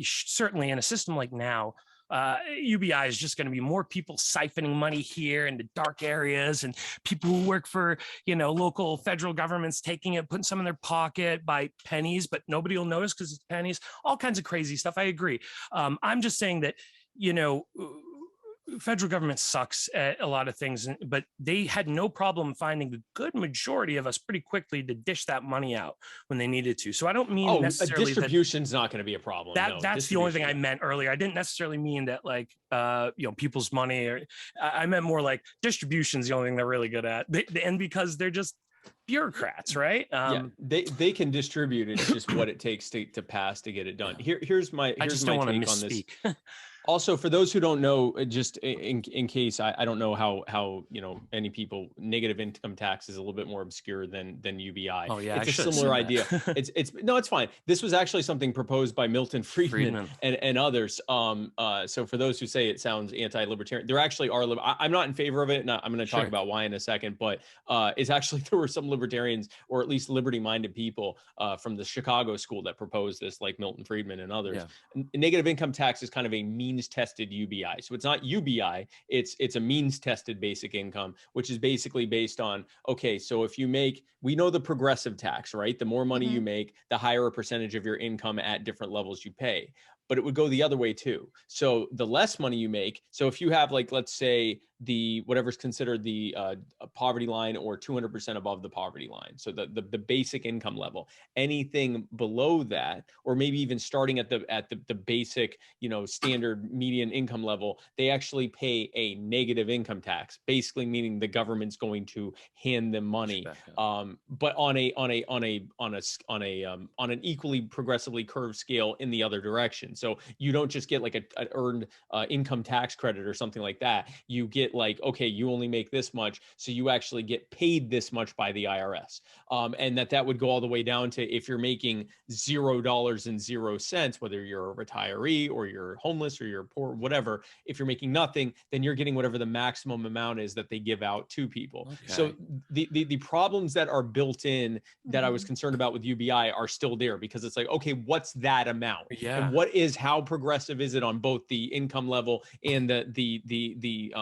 certainly in a system like now, UBI is just going to be more people siphoning money here into dark areas, and people who work for, local federal governments taking it, putting some in their pocket by pennies, but nobody will notice because it's pennies, all kinds of crazy stuff. I agree. I'm just saying that, federal government sucks at a lot of things, but they had no problem finding a good majority of us pretty quickly to dish that money out when they needed to. So I don't mean necessarily distribution's not going to be a problem. That's the only thing I meant earlier. I didn't necessarily mean that people's money, or I meant more like distribution's the only thing they're really good at. And because they're just bureaucrats, right? They can distribute. It's just what it takes to pass to get it done. Here's my take on this. Also, for those who don't know, just in case, I don't know how any people, negative income tax is a little bit more obscure than UBI. Oh yeah, it's a similar idea. It's fine. This was actually something proposed by Milton Friedman. And others. So for those who say it sounds anti-libertarian, there actually are. I'm not in favor of it, and I'm going to talk about why in a second. But it's actually, there were some libertarians, or at least liberty-minded people from the Chicago school that proposed this, like Milton Friedman and others. Yeah. Negative income tax is kind of a means-tested UBI. So it's not UBI, it's a means-tested basic income, which is basically based on, okay, so if you make, we know the progressive tax, right? The more money you make, the higher a percentage of your income at different levels you pay. but it would go the other way too. So the less money you make, so if you have like, let's say the whatever's considered the poverty line or 200% above the poverty line, so the basic income level, anything below that, or maybe even starting at the basic, you know, standard median income level, they actually pay a negative income tax, basically meaning the government's going to hand them money, but on an equally progressively curved scale in the other direction. So you don't just get like an earned income tax credit or something like that. You get like, okay, you only make this much, so you actually get paid this much by the IRS, and that would go all the way down to if you're making $0.00, whether you're a retiree or you're homeless or you're poor, whatever. If you're making nothing, then you're getting whatever the maximum amount is that they give out to people. Okay. So the problems that are built in that I was concerned about with UBI are still there, because it's like, okay, what's that amount? Yeah. And how progressive is it on both the income level and the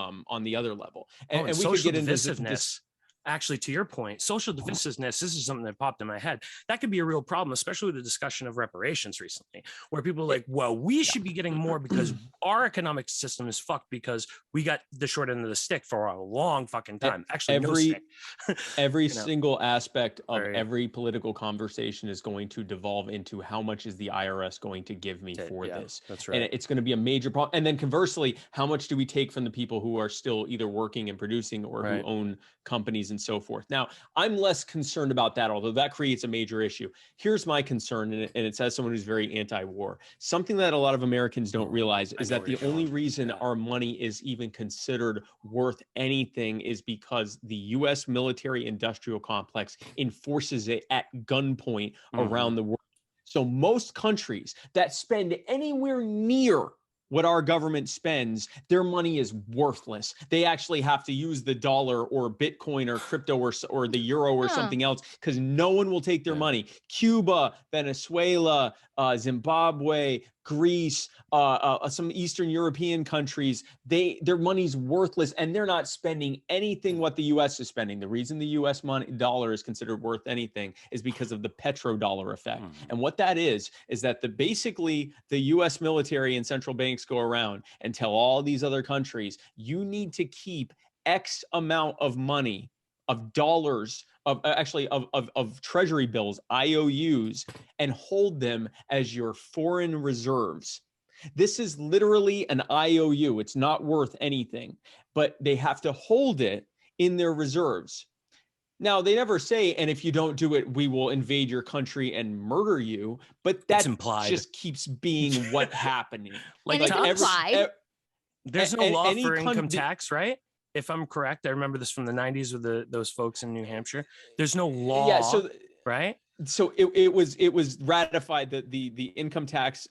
on the other level? And we could get into this. Actually, to your point, social divisiveness, this is something that popped in my head. That could be a real problem, especially with the discussion of reparations recently, where people are like, well, we should be getting more because our economic system is fucked because we got the short end of the stick for a long fucking time. Actually, every single aspect of every political conversation is going to devolve into how much is the IRS going to give me for this? That's right. And it's going to be a major problem. And then conversely, how much do we take from the people who are still either working and producing or who own companies and so forth? Now, I'm less concerned about that, although that creates a major issue. Here's my concern, and it's as someone who's very anti-war. Something that a lot of Americans don't realize is that the only reason our money is even considered worth anything is because the U.S. military-industrial complex enforces it at gunpoint around the world. So most countries that spend anywhere near what our government spends, their money is worthless. They actually have to use the dollar or Bitcoin or crypto or the euro or something else, because no one will take their money. Cuba, Venezuela, Zimbabwe, Greece, some Eastern European countries, their money's worthless, and they're not spending anything what the U.S. is spending. The reason the U.S. dollar is considered worth anything is because of the petrodollar effect. And what that is that basically the U.S. military and central banks go around and tell all these other countries, you need to keep X amount of money, of dollars, of treasury bills, IOUs, and hold them as your foreign reserves. This is literally an IOU. It's not worth anything, but they have to hold it in their reserves. Now, they never say, and if you don't do it, we will invade your country and murder you. But that just keeps being what's happening. There's no law for income tax, right? If I'm correct, I remember this from the 90s with those folks in New Hampshire. There's no law, right? So it was ratified. The income tax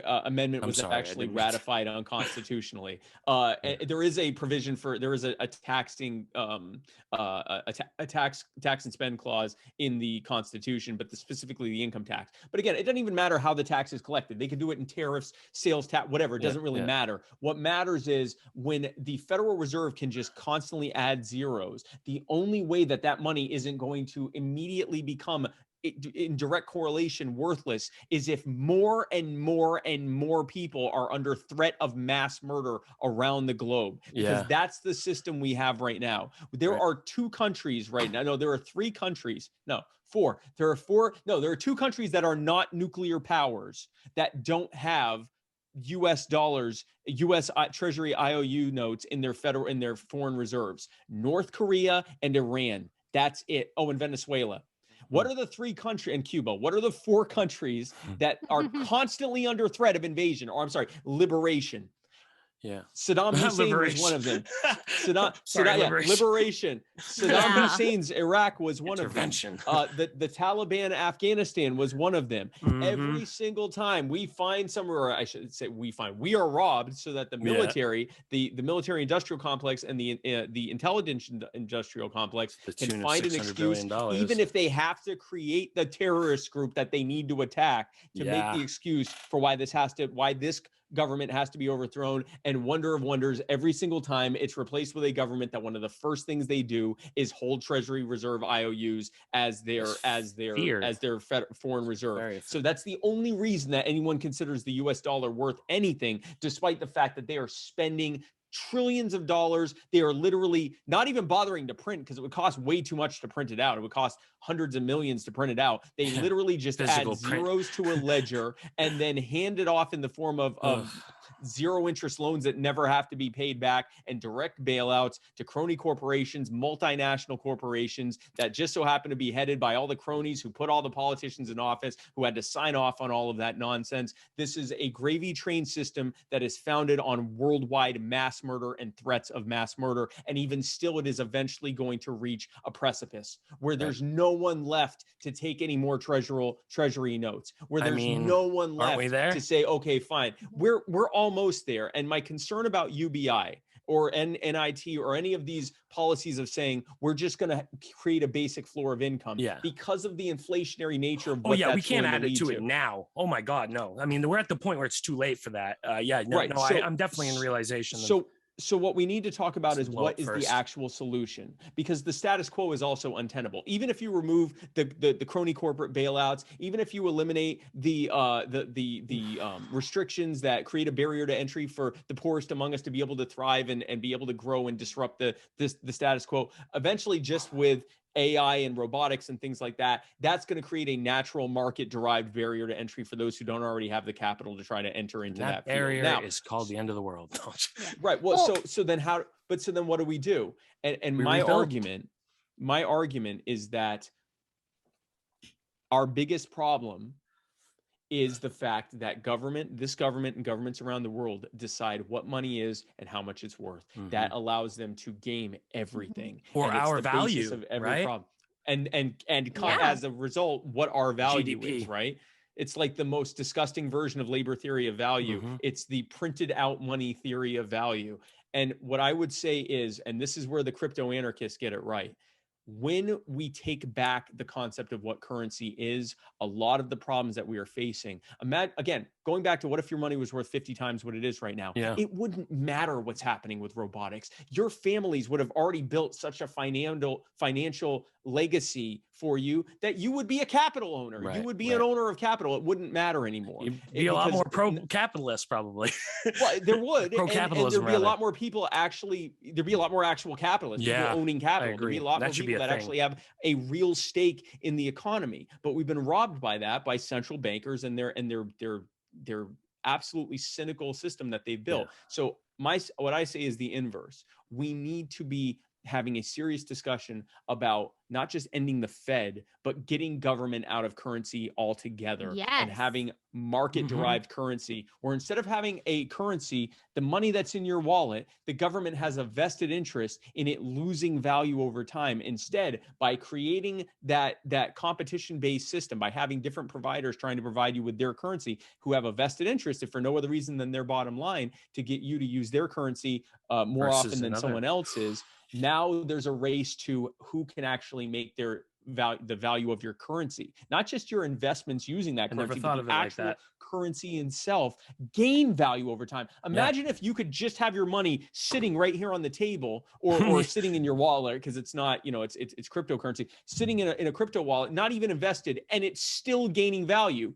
amendment was actually ratified unconstitutionally. There is a provision there is a taxing a tax and spend clause in the Constitution, but specifically the income tax. But again, it doesn't even matter how the tax is collected. They can do it in tariffs, sales tax, whatever. It doesn't really matter. What matters is when the Federal Reserve can just constantly add zeros. The only way that money isn't going to immediately become in direct correlation worthless is if more and more and more people are under threat of mass murder around the globe, because that's the system we have right now. There are 2 countries right now. No, there are 3 countries. No, 4. There are 4. No, there are 2 countries that are not nuclear powers that don't have U.S. dollars, U.S. Treasury IOU notes in their foreign reserves: North Korea and Iran. That's it. Oh, and Venezuela. What are the 3 countries, and Cuba, what are the 4 countries that are constantly under threat of invasion, or liberation? Yeah. Saddam Hussein was one of them. Liberation. Saddam Hussein's Iraq was one of them. The Taliban Afghanistan was one of them. Every single time we find somewhere, or I should say we are robbed, so that the military, the military industrial complex and the intelligence industrial complex can find an excuse, even if they have to create the terrorist group that they need to attack, to make the excuse for why this government has to be overthrown. And wonder of wonders, every single time it's replaced with a government that one of the first things they do is hold Treasury Reserve IOUs as their foreign reserve. So that's the only reason that anyone considers the US dollar worth anything, despite the fact that they are spending trillions of dollars. They are literally not even bothering to print because it would cost way too much to print it out. It would cost hundreds of millions to print it out. They literally just add zeros to a ledger and then hand it off in the form of zero interest loans that never have to be paid back, and direct bailouts to crony corporations, multinational corporations that just so happen to be headed by all the cronies who put all the politicians in office, who had to sign off on all of that nonsense. This is a gravy train system that is founded on worldwide mass murder and threats of mass murder. And even still, it is eventually going to reach a precipice where there's no one left to take any more treasury notes, where there's no one left to say, okay, fine, we're almost there. And my concern about UBI or NIT or any of these policies of saying we're just going to create a basic floor of income because of the inflationary nature of what we can't add it to it now. Oh my God, no. I mean, we're at the point where it's too late for that. I'm definitely in realization. So what we need to talk about is what is the actual solution, because the status quo is also untenable. Even if you remove the crony corporate bailouts, even if you eliminate the restrictions that create a barrier to entry for the poorest among us to be able to thrive and be able to grow and disrupt the status quo, eventually just with AI and robotics and things like that, that's going to create a natural market-derived barrier to entry for those who don't already have the capital to try to enter into that barrier. Now, is called the end of the world. Right. Well, so then how? But so then what do we do? And my argument is that our biggest problem is the fact that this government and governments around the world decide what money is and how much it's worth. That allows them to game everything or our value of every problem. And as a result, what our value is, right? It's like the most disgusting version of labor theory of value. It's the printed out money theory of value. And what I would say is, and this is where the crypto anarchists get it right, when we take back the concept of what currency is, a lot of the problems that we are facing, again, going back to what if your money was worth 50 times what it is right now, it wouldn't matter what's happening with robotics. Your families would have already built such a financial legacy for you that you would be a capital owner. You would be an owner of capital. It wouldn't matter anymore. You'd be a lot more pro-capitalist probably. Well, there would. Pro-capitalism, and there'd be a lot more people there'd be a lot more actual capitalists people owning capital. There'd be a lot more people that actually have a real stake in the economy. But we've been robbed by that by central bankers and their absolutely cynical system that they've built. So what I say is the inverse. We need to be having a serious discussion about not just ending the Fed, but getting government out of currency altogether and having market-derived currency, where instead of having a currency, the money that's in your wallet, the government has a vested interest in it losing value over time. Instead, by creating that competition-based system, by having different providers trying to provide you with their currency who have a vested interest, if for no other reason than their bottom line, to get you to use their currency more often than someone else's, now there's a race to who can actually make the value of your currency, not just your investments using that currency, but the actual currency itself gain value over time. Imagine if you could just have your money sitting right here on the table or sitting in your wallet, because it's not, it's cryptocurrency, sitting in a crypto wallet, not even invested, and it's still gaining value,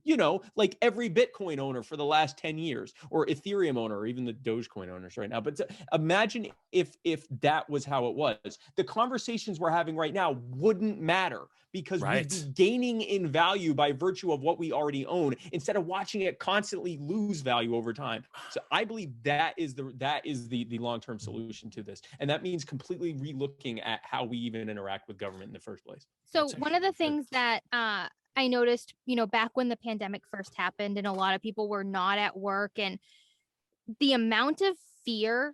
like every Bitcoin owner for the last 10 years, or Ethereum owner, or even the Dogecoin owners right now. But imagine if that was how it was. The conversations we're having right now wouldn't matter, because we'd be gaining in value by virtue of what we already own, instead of watching it constantly lose value over time. So I believe that is the long-term solution to this. And that means completely relooking at how we even interact with government in the first place. So one of the things that I noticed, back when the pandemic first happened and a lot of people were not at work, and the amount of fear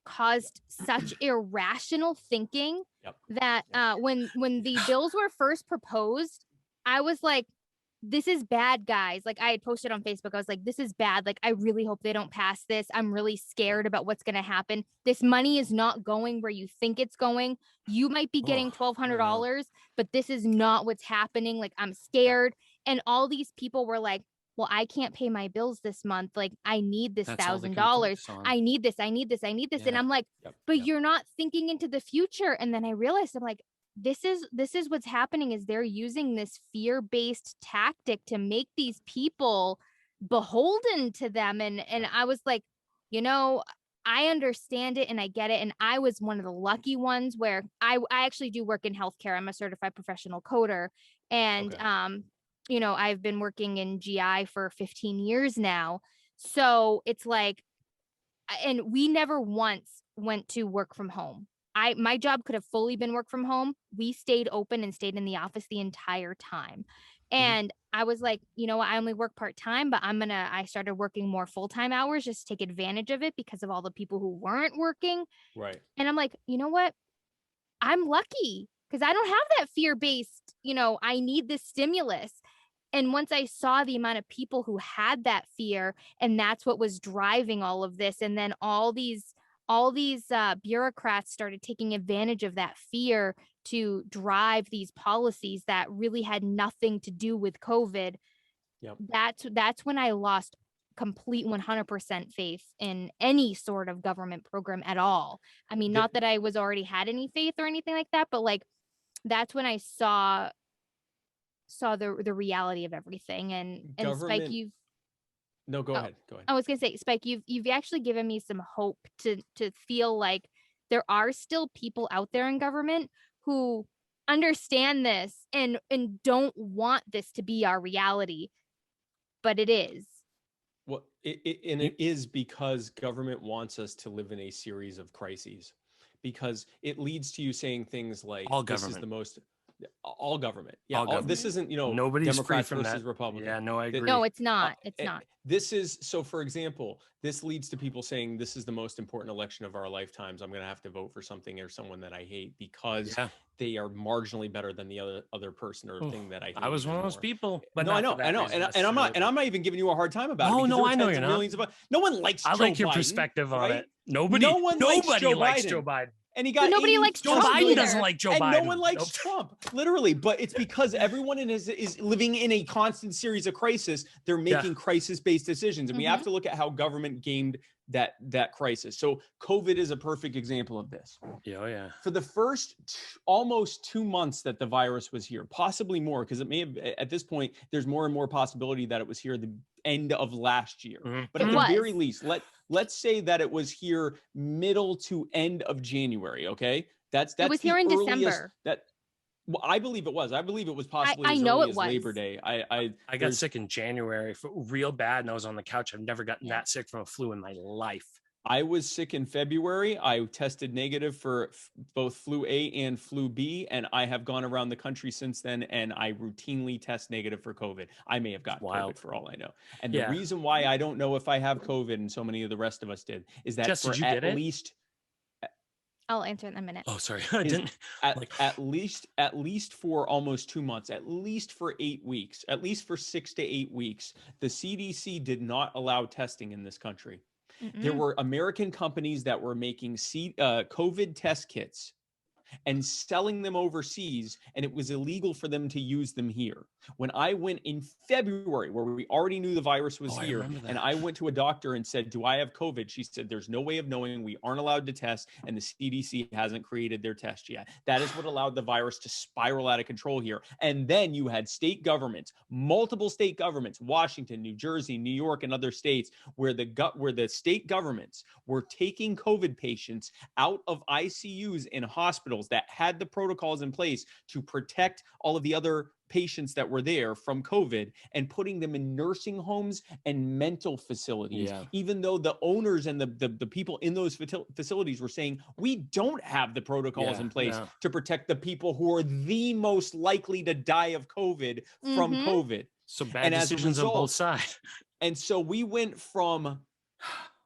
caused such irrational thinking that when the bills were first proposed, I was like, this is bad, guys. Like, I had posted on Facebook, I was like, this is bad. Like, I really hope they don't pass this. I'm really scared about what's going to happen. This money is not going where you think it's going. You might be getting $1,200, but this is not what's happening. Like, I'm scared. And all these people were like, well, I can't pay my bills this month. Like, I need this That's all they can $1,000. focus on. I need this. I need this. I need this. And Yeah. I'm like, Yep, but yep. you're not thinking into the future. And then I realized, I'm like, this is what's happening, is they're using this fear-based tactic to make these people beholden to them. And I was like, you know, I understand it and I get it. And I was one of the lucky ones where I actually do work in healthcare. I'm a certified professional coder. And Okay. you know, I've been working in GI for 15 years now. So it's like, and we never once went to work from home. My job could have fully been work from home. We stayed open and stayed in the office the entire time. And I was like, you know what, I only work part-time, but I started working more full-time hours just to take advantage of it because of all the people who weren't working. Right. And I'm like, you know what? I'm lucky because I don't have that fear-based, you know, I need this stimulus. And once I saw the amount of people who had that fear, and that's what was driving all of this, and then all these bureaucrats started taking advantage of that fear to drive these policies that really had nothing to do with COVID. Yep. That's when I lost complete 100% faith in any sort of government program at all. I mean, not that I was already had any faith or anything like that, but like that's when I saw the reality of everything. And Government. Spike, you've No, go ahead. Go ahead. I was gonna say, Spike, you've actually given me some hope to feel like there are still people out there in government who understand this and don't want this to be our reality, but it is. Well, it is because government wants us to live in a series of crises, because it leads to you saying things like, All "This is government. the most." All government. Yeah. All government. This isn't, Nobody's free Democrats from versus that. Republicans. Yeah, no, I agree. No, it's not. It's not. This is, so for example, this leads to people saying this is the most important election of our lifetimes. I'm going to have to vote for something or someone that I hate because they are marginally better than the other person or thing that I hate. I was one of those people, but no, I know. And I'm not even giving you a hard time about it. No, I know you're not. No one likes Joe Biden. I like your perspective on it. Nobody likes Joe Biden. And he got nobody likes Joe Trump Biden either. doesn't like Joe Biden. And no one likes Trump, literally. But it's because everyone is living in a constant series of crisis. They're making crisis-based decisions, and we have to look at how government gamed that crisis. So COVID is a perfect example of this. Yeah. For the first almost 2 months that the virus was here, possibly more, because it may have, at this point, there's more and more possibility that it was here the end of last year. But at the very least, let's say that it was here middle to end of January. Okay, that's it was here in December. Well, I believe it was. I believe it was possibly I as know early it as was. Labor Day. I got sick in January, real bad, and I was on the couch. I've never gotten that sick from a flu in my life. I was sick in February. I tested negative for both flu A and flu B, and I have gone around the country since then, and I routinely test negative for COVID. I may have gotten COVID for all I know. And the reason why I don't know if I have COVID, and so many of the rest of us did, is that Jess, for at least... I'll answer in a minute. Oh, sorry. I didn't. At least for almost 2 months, at least for 8 weeks, at least for 6 to 8 weeks, the CDC did not allow testing in this country. There were American companies that were making COVID test kits and selling them overseas, and it was illegal for them to use them here. When I went in February, where we already knew the virus was here, and I went to a doctor and said, "Do I have COVID?" She said, "There's no way of knowing. We aren't allowed to test, and the CDC hasn't created their test yet." That is what allowed the virus to spiral out of control here. And then you had state governments, multiple state governments, Washington, New Jersey, New York, and other states, where the state governments were taking COVID patients out of ICUs in hospitals that had the protocols in place to protect all of the other patients that were there from COVID, and putting them in nursing homes and mental facilities, even though the owners and the people in those facilities were saying, we don't have the protocols in place to protect the people who are the most likely to die of COVID from COVID. So bad decisions on both sides. And so we went from...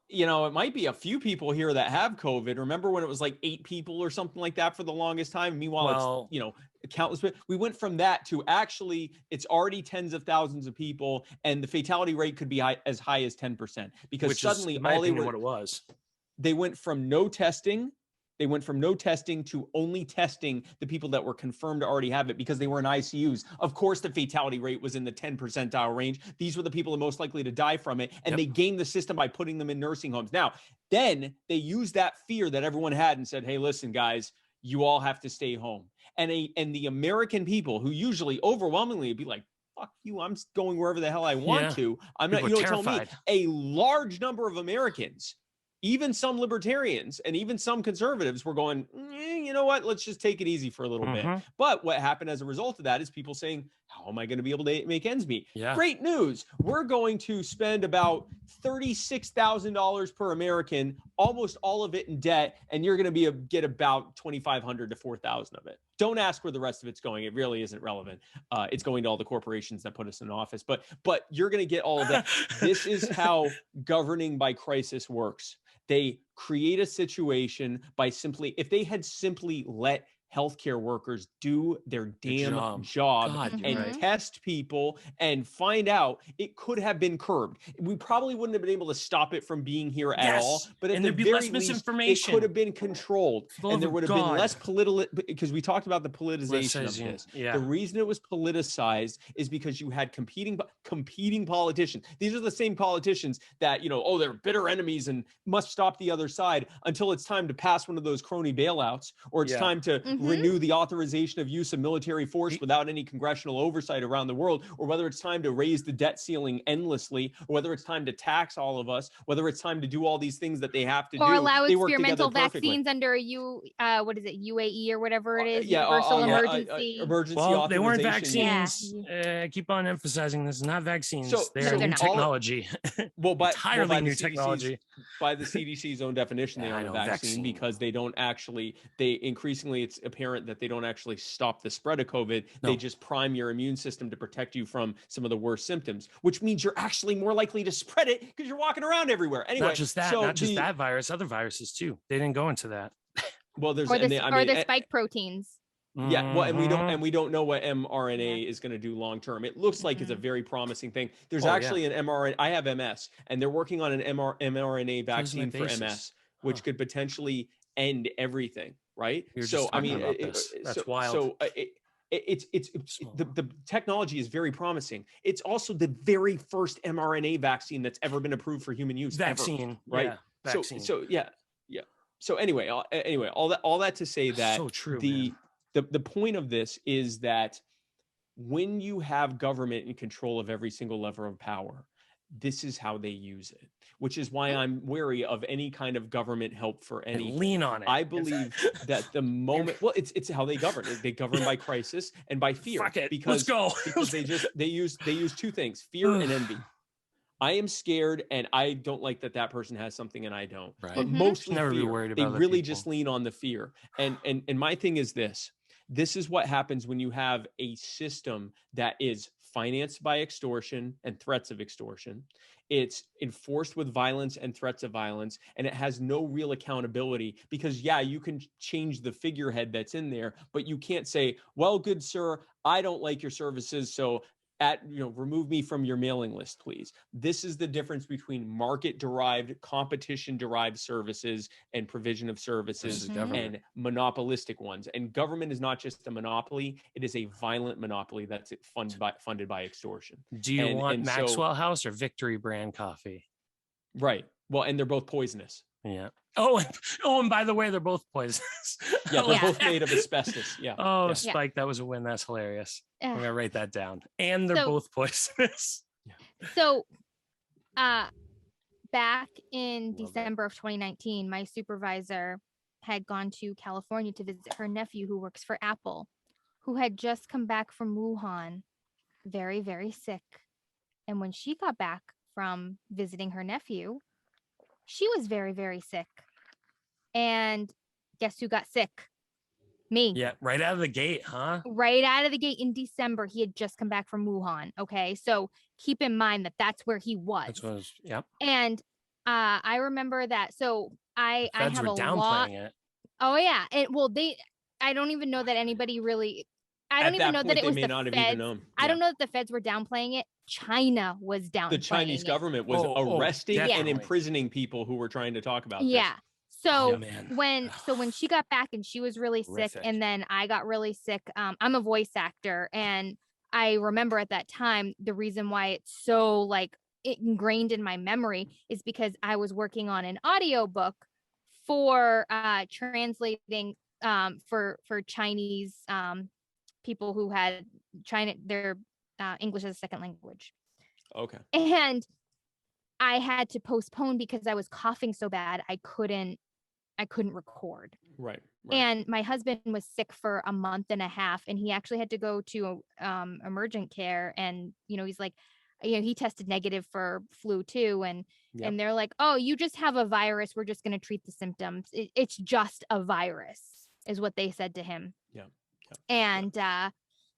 it might be a few people here that have COVID. Remember when it was like 8 people or something like that for the longest time? Meanwhile, it's, countless. We went from that to actually it's already tens of thousands of people, and the fatality rate could be as high as 10%, because suddenly all they were, what it was. They went from no testing They went from no testing to only testing the people that were confirmed to already have it because they were in ICUs. Of course, the fatality rate was in the 10 percentile range. These were the people the most likely to die from it. And they gamed the system by putting them in nursing homes. Now, then they used that fear that everyone had and said, hey, listen, guys, you all have to stay home. And the American people who usually overwhelmingly would be like, fuck you, I'm going wherever the hell I want to. I'm not, you don't tell me. A large number of Americans, even some libertarians and even some conservatives were going, you know what, let's just take it easy for a little bit. But what happened as a result of that is people saying, how am I going to be able to make ends meet? Great news. We're going to spend about $36,000 per American, almost all of it in debt, and you're going to get about $2,500 to $4,000 of it. Don't ask where the rest of it's going. It really isn't relevant. It's going to all the corporations that put us in office, but you're going to get all of that. This is how governing by crisis works. They create a situation by if they had simply let healthcare workers do their damn job and test people and find out, it could have been curbed. We probably wouldn't have been able to stop it from being here at all, but at the very least, it could have been controlled, and there would have been less political, because we talked about the politicization of this. The reason it was politicized is because you had competing politicians. These are the same politicians that, they're bitter enemies and must stop the other side, until it's time to pass one of those crony bailouts, or it's time to renew the authorization of use of military force without any congressional oversight around the world, or whether it's time to raise the debt ceiling endlessly, or whether it's time to tax all of us, whether it's time to do all these things that they have to do. Or allow experimental vaccines under UAE or whatever it is, universal emergency. Emergency well, authorization. they weren't vaccines. I keep on emphasizing this. Not vaccines. They're new technology. Entirely new technology. By the CDC's own definition, they are a vaccine because they don't actually, increasingly it's apparent that they don't actually stop the spread of COVID. They just prime your immune system to protect you from some of the worst symptoms, which means you're actually more likely to spread it because you're walking around everywhere. Anyway, not just that virus, other viruses too. They didn't go into that. Well, there's the spike proteins. Yeah, well, and we don't know what mRNA is going to do long term. It looks like it's a very promising thing. There's actually an mRNA. I have MS, and they're working on an mRNA vaccine for MS, which could potentially end everything. Right. So I mean, that's wild. So the technology is very promising. It's also the very first mRNA vaccine that's ever been approved for human use. Vaccine, right? Yeah, vaccine. So yeah. So anyway, all that to say that so true, the point of this is that when you have government in control of every single lever of power, this is how they use it, which is why I'm wary of any kind of government help for any. Lean on it. I believe that the moment, well, it's how they govern. They govern by crisis and by fear. Fuck it. Because, Let's go. because they use two things: fear and envy. I am scared, and I don't like that person has something and I don't. Right. But mostly Never fear. be worried about they really just lean on the fear. And my thing is this. This is what happens when you have a system that is financed by extortion and threats of extortion. It's enforced with violence and threats of violence, and it has no real accountability because, you can change the figurehead that's in there, but you can't say, well, good sir, I don't like your services, so remove me from your mailing list, please. This is the difference between market-derived, competition-derived services and provision of services and monopolistic ones. And government is not just a monopoly; it is a violent monopoly that's funded by extortion. Do you want Maxwell House or Victory brand coffee? Right. Well, and they're both poisonous. Yeah. And by the way, they're both poisonous. Yeah, they're both made of asbestos. Yeah. Oh, yeah. Spike, that was a win. That's hilarious. I'm gonna write that down. And they're both poisonous. So, back in December of 2019, my supervisor had gone to California to visit her nephew who works for Apple, who had just come back from Wuhan, very, very sick. And when she got back from visiting her nephew, she was very, very sick. And guess who got sick? Me. Yeah, right out of the gate, huh? Right out of the gate in December. He had just come back from Wuhan. Okay, so keep in mind that that's where he was. And I remember that. So I have a lot. It. Oh yeah, I don't even know that anybody really. I don't even know that it was the Feds. I don't know that the Feds were downplaying it. China was downplaying it. The Chinese government was arresting and imprisoning people who were trying to talk about this. So man. when she got back and she was really sick, Horrific. and then I got really sick, I'm a voice actor, and I remember at that time the reason why it's so like ingrained in my memory is because I was working on an audiobook for translating for Chinese people who had their English as a second language. Okay. And I had to postpone because I was coughing so bad I couldn't record. Right. And my husband was sick for a month and a half, and he actually had to go to emergent care. And he's like, he tested negative for flu too, and they're like, oh, you just have a virus, we're just going to treat the symptoms. It's just a virus, is what they said to him. And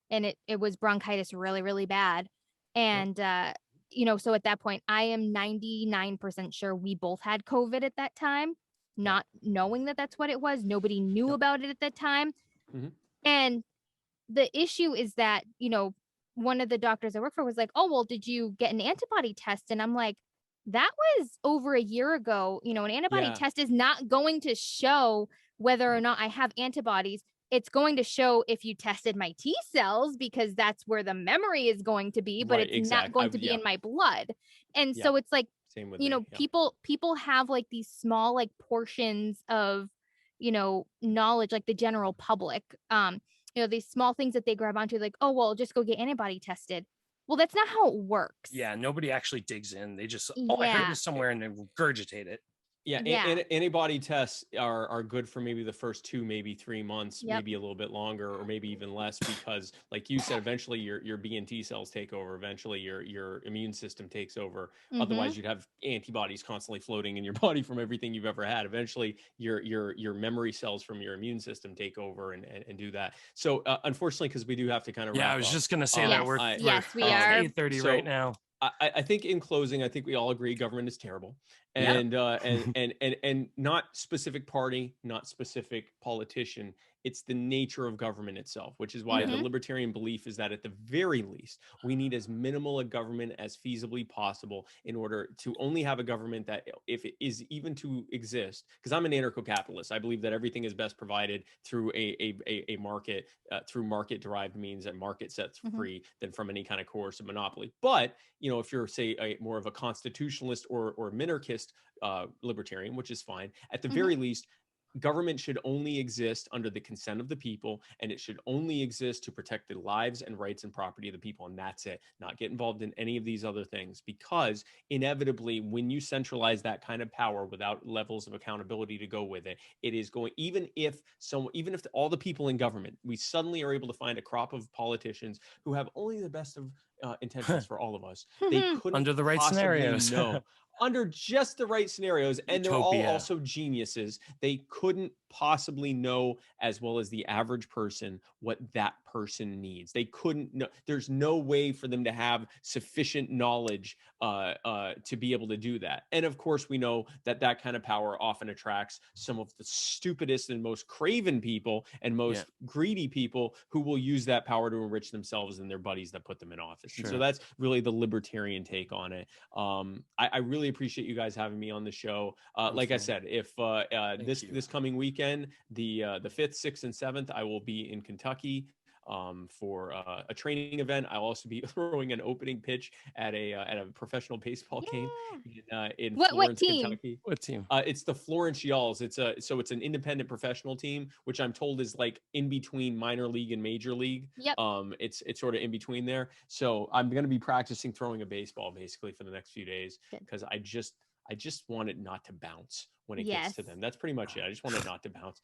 it was bronchitis really, really bad. And so at that point, I am 99% sure we both had COVID at that time, not knowing that that's what it was. Nobody knew about it at that time. Mm-hmm. And the issue is that, one of the doctors I work for was like, oh, well, did you get an antibody test? And I'm like, that was over a year ago. An antibody test is not going to show whether or not I have antibodies. It's going to show if you tested my T cells, because that's where the memory is going to be, but it's not going to be in my blood. And so it's like, same with people have like these small like portions of, knowledge, like the general public, these small things that they grab onto, like, oh, well, just go get antibody tested. Well, that's not how it works. Yeah, nobody actually digs in. They just, I heard this somewhere, and then regurgitate it. Antibody tests are good for maybe the first 2, maybe 3 months, maybe a little bit longer, or maybe even less, because like you said, eventually your B and T cells take over. Eventually your immune system takes over. Mm-hmm. Otherwise, you'd have antibodies constantly floating in your body from everything you've ever had. Eventually, your memory cells from your immune system take over and do that. So unfortunately, because we do have to kind of wrap I was up. just gonna say that we're we are 8:30 right now. I think in closing, I think we all agree government is terrible, and and not specific party, not specific politician. It's the nature of government itself, which is why the libertarian belief is that at the very least, we need as minimal a government as feasibly possible in order to only have a government that, if it is even to exist, because I'm an anarcho-capitalist, I believe that everything is best provided through a market, through market-derived means, and market sets free than from any kind of coercive monopoly. But if you're, say, more of a constitutionalist or minarchist libertarian, which is fine, at the very least, government should only exist under the consent of the people, and it should only exist to protect the lives and rights and property of the people, and that's it. Not get involved in any of these other things, because inevitably, when you centralize that kind of power without levels of accountability to go with it, it is going, even if all the people in government, we suddenly are able to find a crop of politicians who have only the best of intentions for all of us, they couldn't under the right scenarios. Under just the right scenarios, and Utopia. They're all also geniuses. They couldn't possibly know as well as the average person what that person needs. They couldn't know. There's no way for them to have sufficient knowledge to be able to do that. And of course, we know that that kind of power often attracts some of the stupidest and most craven people and most greedy people who will use that power to enrich themselves and their buddies that put them in office. And so that's really the libertarian take on it. I really appreciate you guys having me on the show. Like I said, if this coming weekend, the 5th, 6th, and 7th, I will be in Kentucky for a training event. I'll also be throwing an opening pitch at a professional baseball game in Florence, Kentucky. What team? It's the Florence Y'alls. It's an independent professional team, which I'm told is like in between minor league and major league. It's sort of in between there. So I'm going to be practicing throwing a baseball basically for the next few days, because I just want it not to bounce when it gets to them. That's pretty much it. I just want it not to bounce.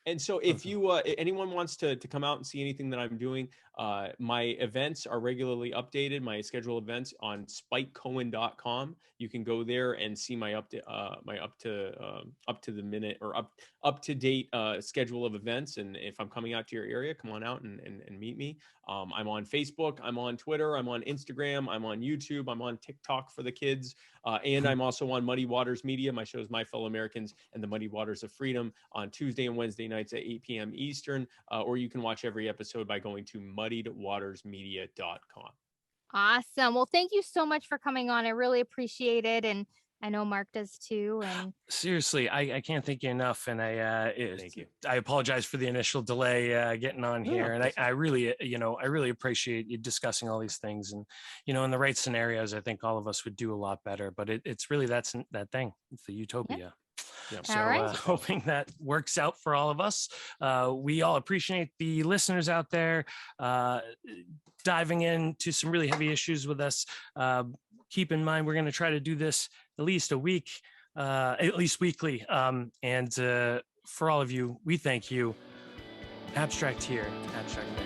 And so if you anyone wants to come out and see anything that I'm doing, my events are regularly updated. My scheduled events on spikecohen.com. You can go there and see my up to the minute or up to date schedule of events. And if I'm coming out to your area, come on out and meet me. I'm on Facebook, I'm on Twitter, I'm on Instagram, I'm on YouTube, I'm on TikTok for the kids, and I'm also on Muddied Waters Media. My show is My Fellow Americans and the Muddied Waters of Freedom on Tuesday and Wednesday nights at 8 p.m. Eastern, or you can watch every episode by going to muddiedwatersmedia.com. Awesome. Well, thank you so much for coming on. I really appreciate it. And I know Mark does too. And Seriously, I can't thank you enough, and Thank you. I apologize for the initial delay getting on No, here, and that's I really I really appreciate you discussing all these things, and in the right scenarios, I think all of us would do a lot better. But it's really that thing. It's the utopia. Yeah. So All right. hoping that works out for all of us. We all appreciate the listeners out there diving into some really heavy issues with us. Keep in mind, we're going to try to do this at least a week, at least weekly. And for all of you, we thank you. Abstract here, abstract there.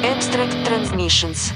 Abstract Transmissions.